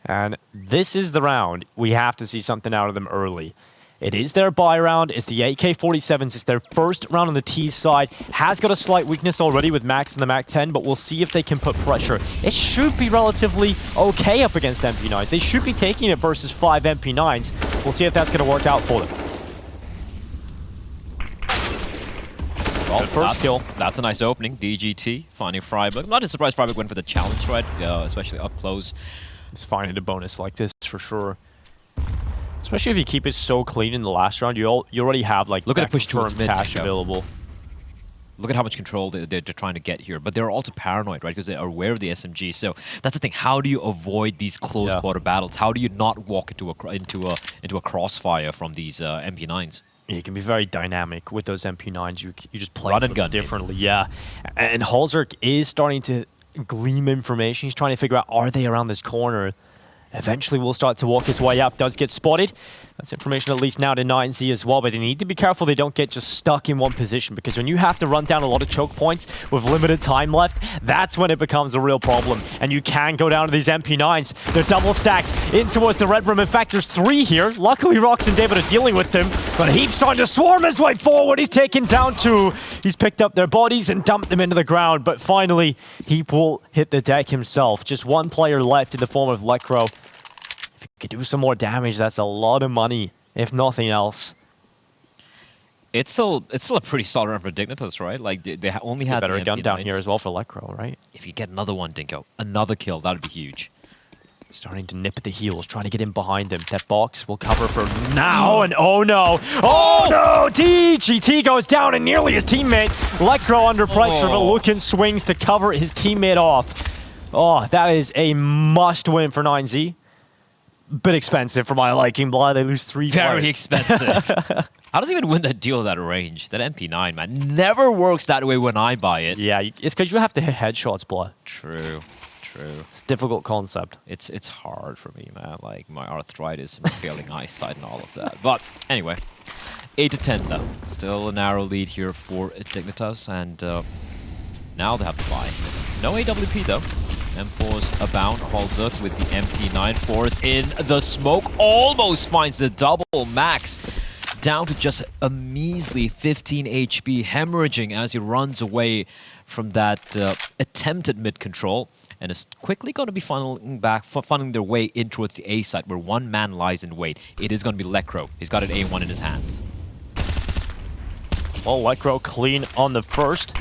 And this is the round. We have to see something out of them early. It is their buy round. It's the AK-47s. It's their first round on the T side. Has got a slight weakness already with Max and the MAC-10, but we'll see if they can put pressure. It should be relatively okay up against MP9s. They should be taking it versus 5 MP9s. We'll see if that's going to work out for them. Well, first kill. That's a nice opening. DGT finding Freiburg. I'm not just surprised Freiburg went for the challenge, right? Especially up close. It's finding a bonus like this for sure. Especially if you keep it so clean in the last round, you already have like look at the push towards mid cash available. Look at how much control they're trying to get here, but they're also paranoid, right? Because they are aware of the SMG. So that's the thing. How do you avoid these close quarter battles? How do you not walk into a crossfire from these MP9s? You can be very dynamic with those MP9s. You just play them differently. Yeah, and Halzerk is starting to glean information. He's trying to figure out, are they around this corner? Eventually will start to walk his way up. Does get spotted. That's information at least now to 9Z as well, but they need to be careful they don't get just stuck in one position, because when you have to run down a lot of choke points with limited time left, that's when it becomes a real problem. And you can go down to these MP9s. They're double stacked in towards the red room. In fact, there's 3 here. Luckily, Rox and David are dealing with them, but HEAP's starting to swarm his way forward. He's taken down 2. He's picked up their bodies and dumped them into the ground, but finally, HEAP will hit the deck himself. Just 1 player left in the form of Lekro. Could do some more damage. That's a lot of money, if nothing else. It's still a pretty solid run for Dignitas, right? Like they only had better gun down here as well for Lekro, right? If you get another one, Dinko, another kill, that'd be huge. Starting to nip at the heels, trying to get in behind him. That box will cover for now, and oh no! Oh no! DGT goes down, and nearly his teammate. Lekro under pressure, but Lucan swings to cover his teammate off. Oh, that is a must-win for 9Z. Bit expensive for my liking, Blood. They lose 3 Very expensive. How does he even win that deal at that range? That MP9, man, never works that way when I buy it. Yeah, it's because you have to hit headshots, Blood. True. It's a difficult concept. It's hard for me, man. Like my arthritis and failing eyesight and all of that. But anyway, 8-10 though. Still a narrow lead here for Dignitas, and now they have to buy. No AWP though. M4's abound. Halzerk with the MP9. Forrest in the smoke. Almost finds the double. Max down to just a measly 15 HP. Hemorrhaging as he runs away from that attempt at mid-control, and is quickly going to be funneling their way in towards the A side, where one man lies in wait. It is going to be Lekro. He's got an A1 in his hands. Well, Lekro clean on the first.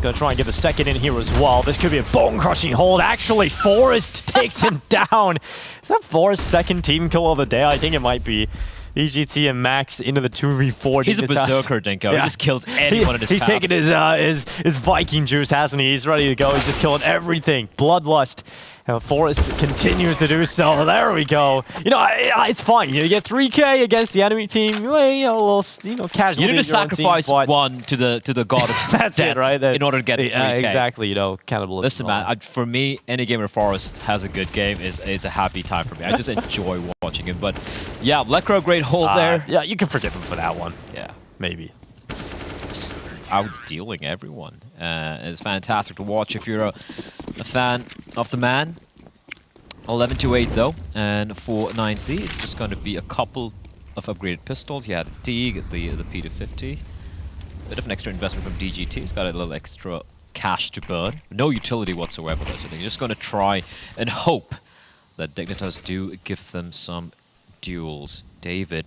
Gonna try and get the second in here as well. This could be a bone-crushing hold. Actually, Forrest takes him down. Is that Forrest's second team kill of the day? I think it might be. EGT and Max into the 2v4. He's a berserker, Dinko. Yeah. He just kills anyone in his path. He's taking his Viking juice, hasn't he? He's ready to go. He's just killing everything. Bloodlust. And Forrest continues to do so. There we go. You know, it's fine. You get 3K against the enemy team. You know, a little casualty. You need to sacrifice one to the god of that's death, it, right? In order to get 3K. Exactly. You know, cannibalism. Listen, man. For me, any game where Forrest has a good game is a happy time for me. I just enjoy watching him. But yeah, Lekro, great hold there. Yeah, you can forgive him for that one. Yeah, maybe. Just out-dealing everyone. It's fantastic to watch if you're a fan of the man. 11-8 though, and for 9Z, it's just going to be a couple of upgraded pistols. You had Teague, the P250. Bit of an extra investment from DGT. He's got a little extra cash to burn. No utility whatsoever though, so they're just going to try and hope that Dignitas do give them some duels. David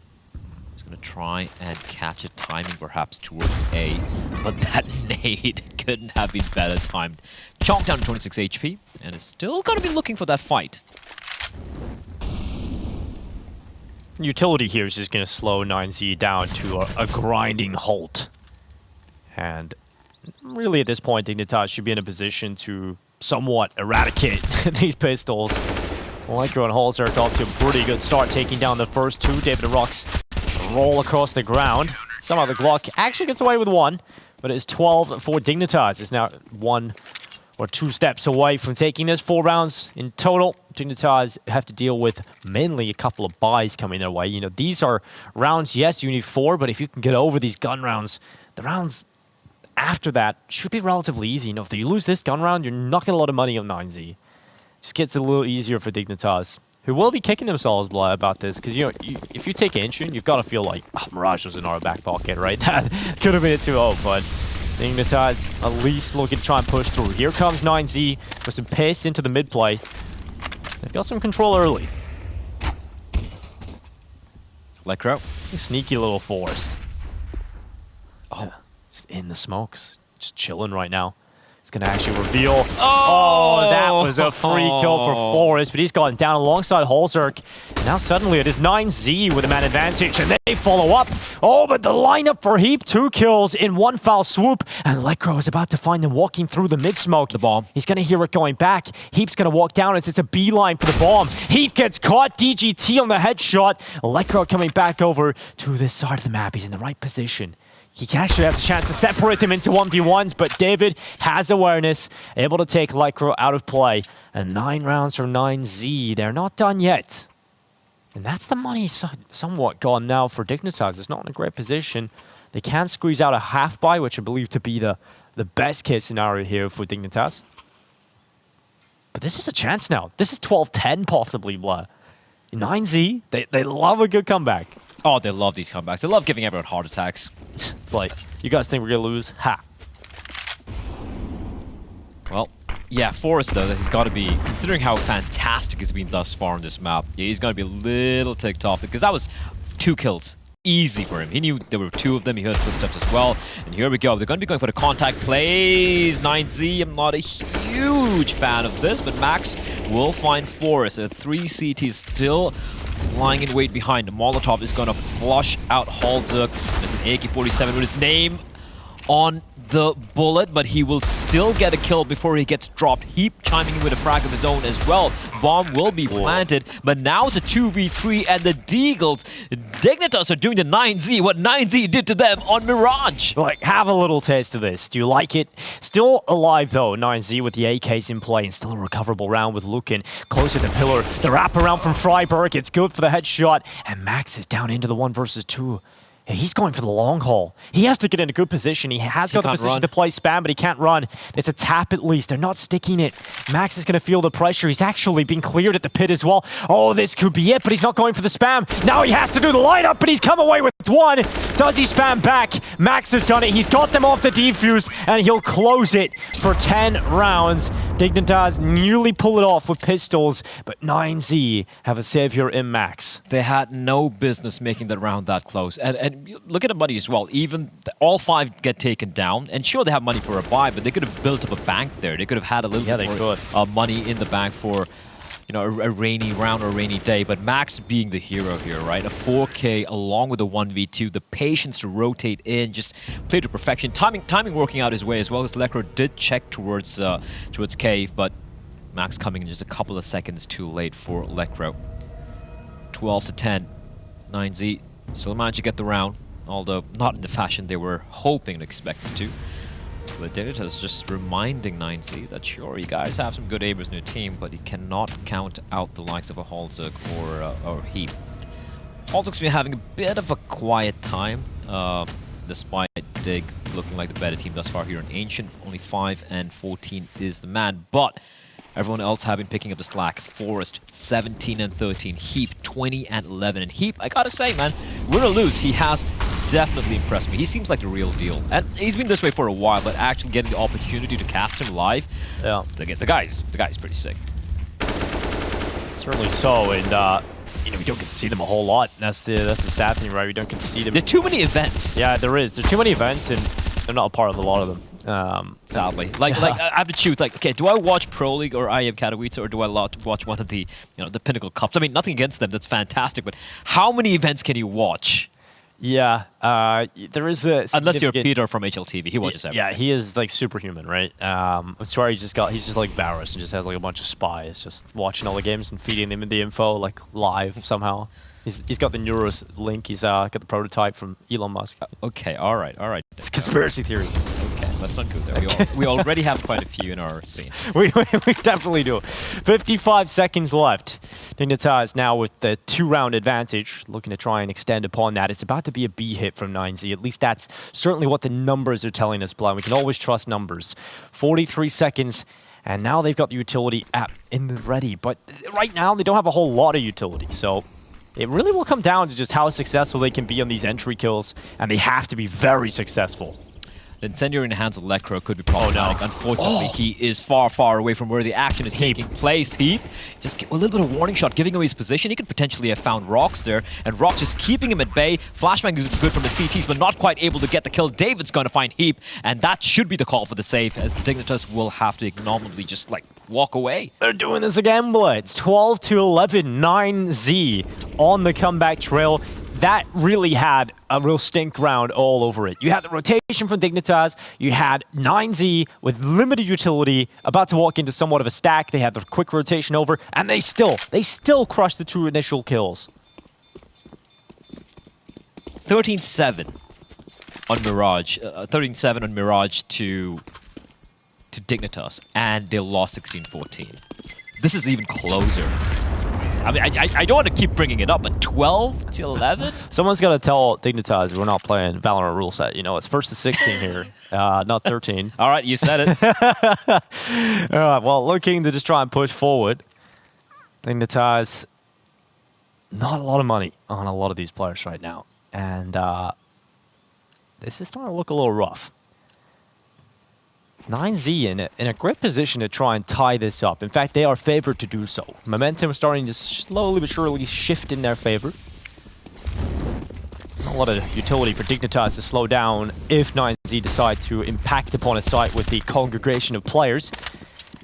is going to try and catch a timing perhaps towards A, but that nade couldn't have been better timed. Chonked down to 26 HP, and is still going to be looking for that fight. Utility here is just going to slow 9Z down to a grinding halt. And really at this point, Dignitas should be in a position to somewhat eradicate these pistols. Lekro and Holzerk off to a pretty good start, taking down the first two. David and Rux roll across the ground. Somehow the Glock actually gets away with one, but it's 12 for Dignitas. It's now 1 or 2 steps away from taking this. 4 rounds in total. Dignitas have to deal with mainly a couple of buys coming their way. You know, these are rounds, yes, you need 4, but if you can get over these gun rounds, the rounds after that should be relatively easy. You know, if you lose this gun round, you're not getting a lot of money on 9Z. Just gets a little easier for Dignitas, who will be kicking themselves about this, because you know, if you take Ancient, you've got to feel like, oh, Mirage was in our back pocket, right? That could have been a 2-0, but Dignitas at least looking to try and push through. Here comes 9Z with some pace into the mid play. They've got some control early. Lekro. Sneaky little Forrest. Oh, it's in the smokes. Just chilling right now. It's going to actually reveal. Oh, that was a free kill for Forrest, but he's gotten down alongside Holzerk. Now suddenly it is 9Z with a man advantage, and they follow up. Oh, but the lineup for HEAP, 2 kills in 1 foul swoop, and Lekro is about to find them walking through the mid-smoke. The bomb. He's going to hear it going back. HEAP's going to walk down as it's a beeline for the bomb. HEAP gets caught, DGT on the headshot. Lekro coming back over to this side of the map. He's in the right position. He actually has a chance to separate him into 1v1s, but David has awareness, able to take Lekro out of play. And 9 rounds from 9Z. They're not done yet. And that's the money somewhat gone now for Dignitas. It's not in a great position. They can squeeze out a half buy, which I believe to be the best case scenario here for Dignitas. But this is a chance now. This is 12-10 possibly, blah. 9Z, they love a good comeback. Oh, they love these comebacks. They love giving everyone heart attacks. It's like, you guys think we're going to lose? Ha. Well, yeah, Forrest, though, he's got to be, considering how fantastic he's been thus far on this map, yeah, he's going to be a little ticked off, because that was 2 kills. Easy for him. He knew there were 2 of them. He heard footsteps as well. And here we go. They're going to be going for the contact plays. 9Z, I'm not a huge fan of this, but Max will find Forrest. A 3 CT still lying in wait behind. The Molotov is going to flush out Holzerk. There's an AK-47 with his name on the bullet, but he will still get a kill before he gets dropped. HEAP chiming in with a frag of his own as well. Bomb will be planted, but now it's a 2v3, and the Deagles, Dignitas are doing the 9Z, what 9Z did to them on Mirage. Like, have a little taste of this. Do you like it? Still alive, though, 9Z with the AKs in play, and still a recoverable round with Lukin close to the pillar. The wraparound from Freiburg, it's good for the headshot, and Max is down into the 1 versus 2. He's going for the long haul. He has to get in a good position. He has got the position to play spam, but he can't run. It's a tap at least. They're not sticking it. Max is going to feel the pressure. He's actually been cleared at the pit as well. Oh, this could be it, but he's not going for the spam. Now he has to do the lineup, but he's come away with 1. Does he spam back? Max has done it. He's got them off the defuse, and he'll close it for 10 rounds. Dignitas nearly pull it off with pistols, but 9Z have a savior in Max. They had no business making that round that close. And look at the money as well. Even all 5 get taken down. And sure, they have money for a buy, but they could have built up a bank there. They could have had a little bit more money in the bank for a rainy round or a rainy day. But Max being the hero here, right? A 4K along with a 1v2. The patience to rotate in, just play to perfection. Timing working out his way as well, as Lekro did check towards Cave, but Max coming in just a couple of seconds too late for Lekro. 12 to 10. 9Z still managed to get the round, although not in the fashion they were hoping and expected to. But Dignitas is just reminding 9Z that sure, you guys have some good aimers in your team, but you cannot count out the likes of a Halzuk or HEAP. Halzuk's been having a bit of a quiet time, despite Dig looking like the better team thus far here in Ancient. Only 5 and 14 is the man, but everyone else have been picking up the slack. Forest, 17 and 13. HEAP, 20 and 11. And HEAP, I gotta say, man, win or lose, he has definitely impressed me. He seems like the real deal. And he's been this way for a while, but actually getting the opportunity to cast him live, the guy's pretty sick. Certainly so, and we don't get to see them a whole lot. That's the sad thing, right? We don't get to see them. There are too many events. Yeah, there is. There are too many events, and they're not a part of a lot of them. Sadly, like I have to choose. Like, okay, do I watch Pro League or IEM Katowice, or do I watch one of the the Pinnacle Cups? I mean, nothing against them. That's fantastic, but how many events can you watch? Yeah, there is a unless you're Peter from HLTV, he watches everything. Yeah, he is like superhuman, right? I swear he's just like Varus and just has like a bunch of spies just watching all the games and feeding them the info like live somehow. He's got the Neuros link. He's got the prototype from Elon Musk. Okay, all right. It's a conspiracy theory. Okay, let's not go there. We already have quite a few in our scene. we definitely do. 55 seconds left. Dignitas now with the 2-round advantage, looking to try and extend upon that. It's about to be a B hit from 9Z. At least that's certainly what the numbers are telling us, Blood. We can always trust numbers. 43 seconds. And now they've got the utility app in the ready. But right now, they don't have a whole lot of utility. So it really will come down to just how successful they can be on these entry kills, and they have to be very successful. Incendiary in the hands of Lekro could be problematic. Unfortunately, he is far, far away from where the action is taking place. HEAP, just a little bit of warning shot, giving away his position. He could potentially have found Rox there, and Rox just keeping him at bay. Flashbang is good from the CTs, but not quite able to get the kill. David's going to find HEAP, and that should be the call for the save, as Dignitas will have to ignominiously just, walk away. They're doing this again, Blitz. 12 to 11, 9Z on the comeback trail. That really had a real stink round all over it. You had the rotation from Dignitas, you had 9Z with limited utility, about to walk into somewhat of a stack. They had the quick rotation over, and they still crushed the 2 initial kills. 13-7 on Mirage. 13-7 on Mirage to Dignitas, and they lost 16-14. This is even closer. I mean, I don't want to keep bringing it up, but 12 to 11? Someone's got to tell Dignitas we're not playing Valorant rule set. It's first to 16 here, not 13. All right, you said it. Well, looking to just try and push forward. Dignitas, not a lot of money on a lot of these players right now. And this is starting to look a little rough. 9Z in a great position to try and tie this up. In fact, they are favored to do so. Momentum is starting to slowly but surely shift in their favor. Not a lot of utility for Dignitas to slow down if 9Z decide to impact upon a site with the congregation of players.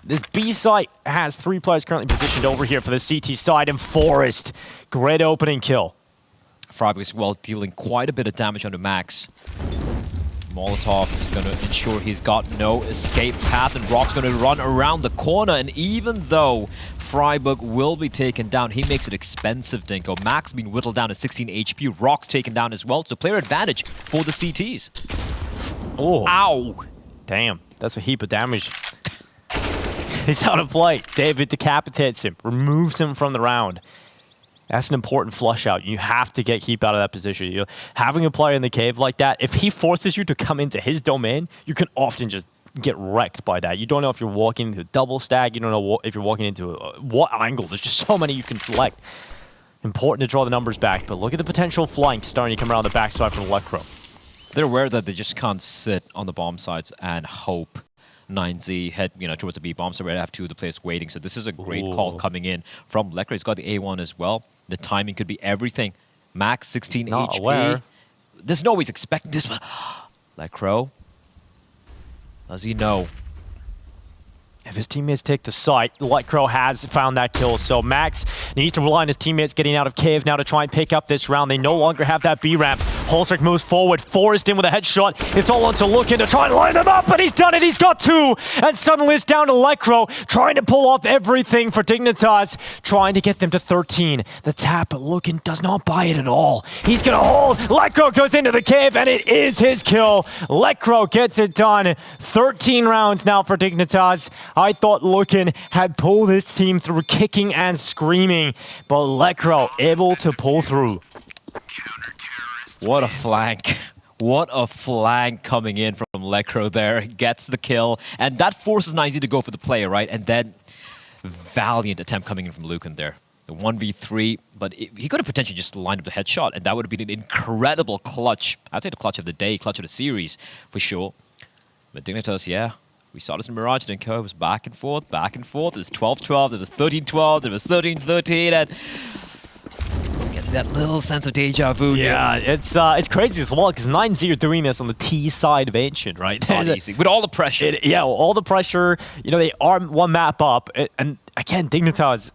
This B site has 3 players currently positioned over here for the CT side, and Forest. Great opening kill. Freiburg as well dealing quite a bit of damage onto Max. Molotov is going to ensure he's got no escape path, and Rock's going to run around the corner. And even though Freiburg will be taken down, he makes it expensive, Dinko. Max being whittled down to 16 HP. Rock's taken down as well, so player advantage for the CTs. Oh. Ow! Damn, that's a heap of damage. He's out of play. David decapitates him, removes him from the round. That's an important flush out. You have to get HEAP out of that position. Having a player in the cave like that, if he forces you to come into his domain, you can often just get wrecked by that. You don't know if you're walking into a double stack. You don't know if you're walking into what angle. There's just so many you can select. Important to draw the numbers back, but look at the potential flank starting to come around the backside from Electro. They're aware that they just can't sit on the bomb sides and hope 9Z head towards the B bomb, so we're going to have two of the players waiting. So this is a great call coming in from Electro. He's got the A1 as well. The timing could be everything. Max 16 HP. Aware. There's no way he's expecting this one. Electro, does he know? If his teammates take the site, Electro has found that kill, so Max needs to rely on his teammates getting out of cave now to try and pick up this round. They no longer have that B ramp. Holzerk moves forward, Forrest in with a headshot. It's all on to Lookin to try and line them up, but he's done it, he's got two! And suddenly it's down to Electro, trying to pull off everything for Dignitas, trying to get them to 13. The tap, but Lookin does not buy it at all. He's gonna hold, Electro goes into the cave, and it is his kill. Electro gets it done. 13 rounds now for Dignitas. I thought Lookin had pulled his team through kicking and screaming, but Electro able to pull through. What a flank. What a flank coming in from Electro there. Gets the kill, and that forces 9Z to go for the player, right? And then valiant attempt coming in from Lucan there. The 1v3, but he could have potentially just lined up the headshot, and that would have been an incredible clutch. I'd say the clutch of the day, clutch of the series, for sure. But Dignitas, yeah. We saw this in Mirage, didn't go. It was back and forth, back and forth. It was 12-12, it was 13-12, it was 13-13, and getting that little sense of deja vu. Yeah, it's crazy as well, because 9Z are doing this on the T side of Ancient, right? Not easy. With all the pressure. Yeah, all the pressure. They are one map up, and again, Dignitas,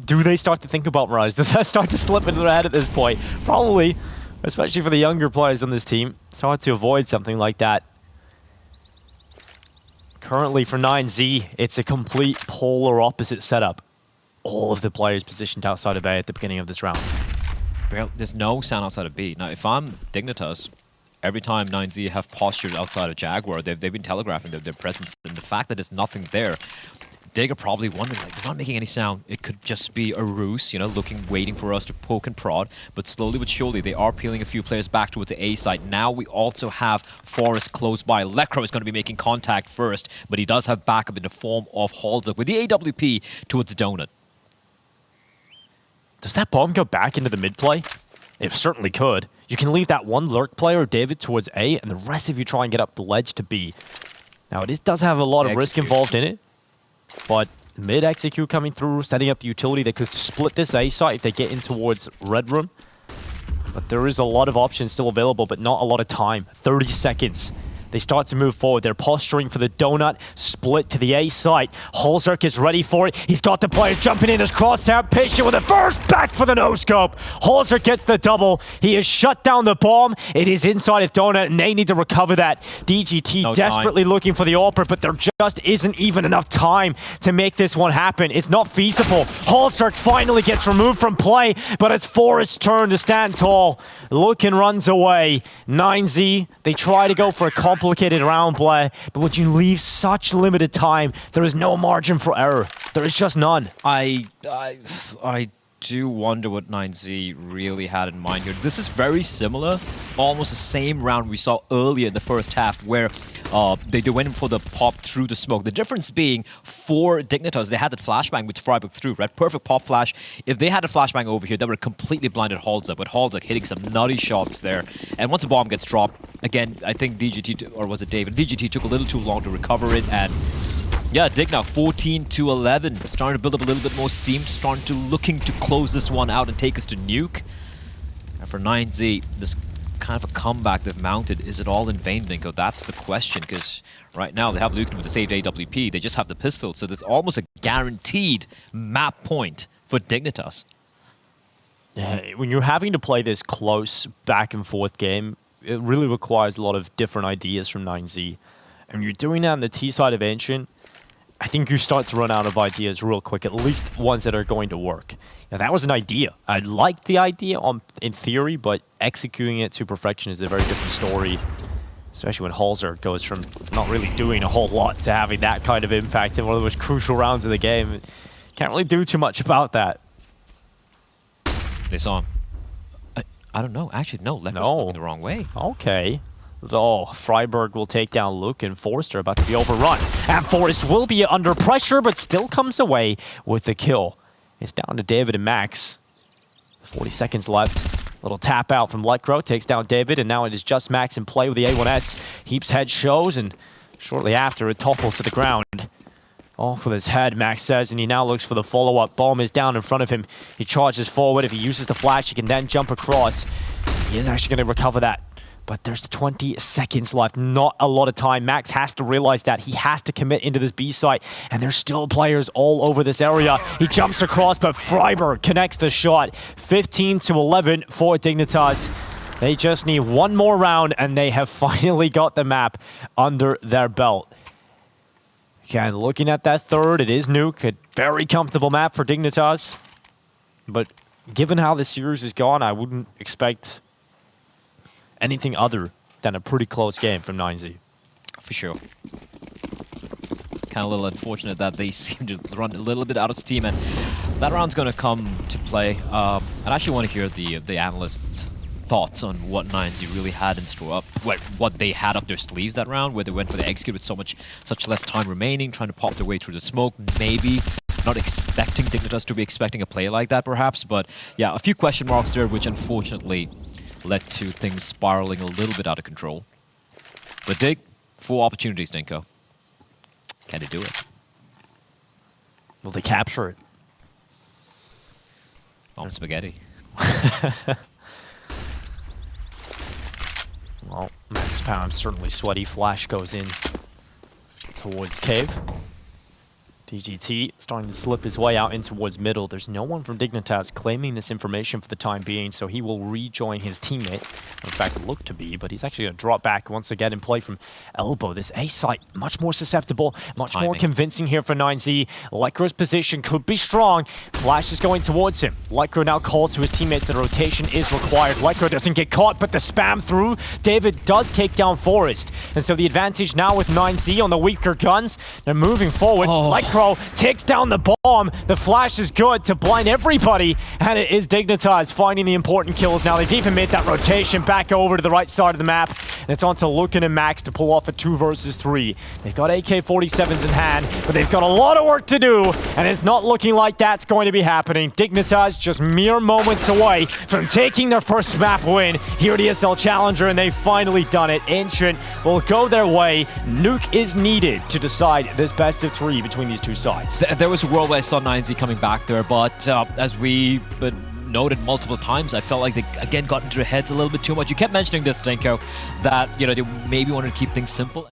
do they start to think about Mirage? Does that start to slip into their head at this point? Probably, especially for the younger players on this team. It's hard to avoid something like that. Currently for 9Z, it's a complete polar opposite setup. All of the players positioned outside of A at the beginning of this round. There's no sound outside of B. Now, if I'm Dignitas, every time 9Z have postured outside of Jaguar, they've been telegraphing their presence. And the fact that there's nothing there, Dig are probably wondering, like, they're not making any sound. It could just be a ruse, waiting for us to poke and prod. But slowly but surely, they are peeling a few players back towards the A side. Now we also have Forrest close by. Electro is going to be making contact first, but he does have backup in the form of Halzuk with the AWP towards Donut. Does that bomb go back into the mid play? It certainly could. You can leave that one lurk player, David, towards A, and the rest of you try and get up the ledge to B. Now, it does have a lot of risk involved in it. But mid-execute coming through, setting up the utility that could split this A site if they get in towards Red Room. But there is a lot of options still available, but not a lot of time. 30 seconds. They start to move forward. They're posturing for the donut split to the A site. Holzerk is ready for it. He's got the players jumping in as Crosshair, patient with it first, back for the no-scope. Holzerk gets the double. He has shut down the bomb. It is inside of donut, and they need to recover that. DGT desperately looking for the AWP, but there just isn't even enough time to make this one happen. It's not feasible. Holzerk finally gets removed from play, but it's Forrest's turn to stand tall. Lookin runs away. 9Z, they try to go for a complicated round play, but when you leave such limited time, there is no margin for error. There is just none. I do wonder what 9Z really had in mind here. This is very similar, almost the same round we saw earlier in the first half where they went in for the pop through the smoke. The difference being for Dignitas, they had that flashbang with Freiburg through, right? Perfect pop flash. If they had a flashbang over here, that would have completely blinded Halzuk, but Halzuk hitting some nutty shots there. And once the bomb gets dropped, again, I think DGT, or was it David? DGT took a little too long to recover it, and yeah, Dig now 14-11, starting to build up a little bit more steam, looking to close this one out and take us to nuke. And for 9Z, this kind of a comeback they've mounted, is it all in vain, Linko? That's the question, because right now they have Lucan with the saved AWP, they just have the pistol, so there's almost a guaranteed map point for Dignitas. Yeah, when you're having to play this close back and forth game, it really requires a lot of different ideas from 9Z. And you're doing that on the T side of Ancient, I think you start to run out of ideas real quick, at least ones that are going to work. Now, that was an idea. I liked the idea in theory, but executing it to perfection is a very different story, especially when Halzer goes from not really doing a whole lot to having that kind of impact in one of the most crucial rounds of the game. Can't really do too much about that. They saw him. I don't know. Actually, no. Left was going the wrong way. Okay. Though Freiburg will take down Luke, and Forrester about to be overrun. And Forrest will be under pressure, but still comes away with the kill. It's down to David and Max. 40 seconds left. Little tap out from Letcro, takes down David, and now it is just Max in play with the A1S. Heap's head shows, and shortly after, it topples to the ground. Off with his head, Max says, and he now looks for the follow-up. Bomb is down in front of him. He charges forward. If he uses the flash, he can then jump across. He is actually going to recover that. But there's 20 seconds left. Not a lot of time. Max has to realize that. He has to commit into this B site. And there's still players all over this area. He jumps across, but Freiberg connects the shot. 15-11 for Dignitas. They just need one more round, and they have finally got the map under their belt. Again, looking at that third, it is Nuke. A very comfortable map for Dignitas. But given how the series has gone, I wouldn't expect anything other than a pretty close game from 9Z. For sure. Kind of a little unfortunate that they seem to run a little bit out of steam, and that round's going to come to play. I actually want to hear the analysts' thoughts on what 9Z really had in store up, what they had up their sleeves that round, where they went for the execute with such less time remaining, trying to pop their way through the smoke. Maybe not expecting Dignitas to be expecting a play like that, perhaps, but yeah, a few question marks there, which unfortunately led to things spiraling a little bit out of control. But Dig, 4 opportunities, Dinko. Can they do it? Will they capture it? On spaghetti. Well, Max Pound certainly sweaty. Flash goes in towards Cave. DGT starting to slip his way out in towards middle. There's no one from Dignitas claiming this information for the time being, so he will rejoin his teammate. In fact, look to be, but he's actually going to drop back once again and play from elbow. This A site, much more susceptible, much more convincing here for 9Z. Lecro's position could be strong. Flash is going towards him. Lecro now calls to his teammates that rotation is required. Lecro doesn't get caught, but the spam through. David does take down Forest. And so the advantage now with 9Z on the weaker guns. They're moving forward. Lecro takes down the bomb. The flash is good to blind everybody, and it is Dignitas finding the important kills. Now they've even made that rotation back over to the right side of the map. And it's on to Lucan and Max to pull off a 2 versus 3. They've got AK-47s in hand, but they've got a lot of work to do, and it's not looking like that's going to be happening. Dignitas just mere moments away from taking their first map win here at ESL Challenger, and they've finally done it. Ancient will go their way. Nuke is needed to decide this best of 3 between these two sides. There was a world where I saw 9Z coming back there, but as we noted multiple times, I felt like they again got into their heads a little bit too much. You kept mentioning this, Denko, that they maybe wanted to keep things simple.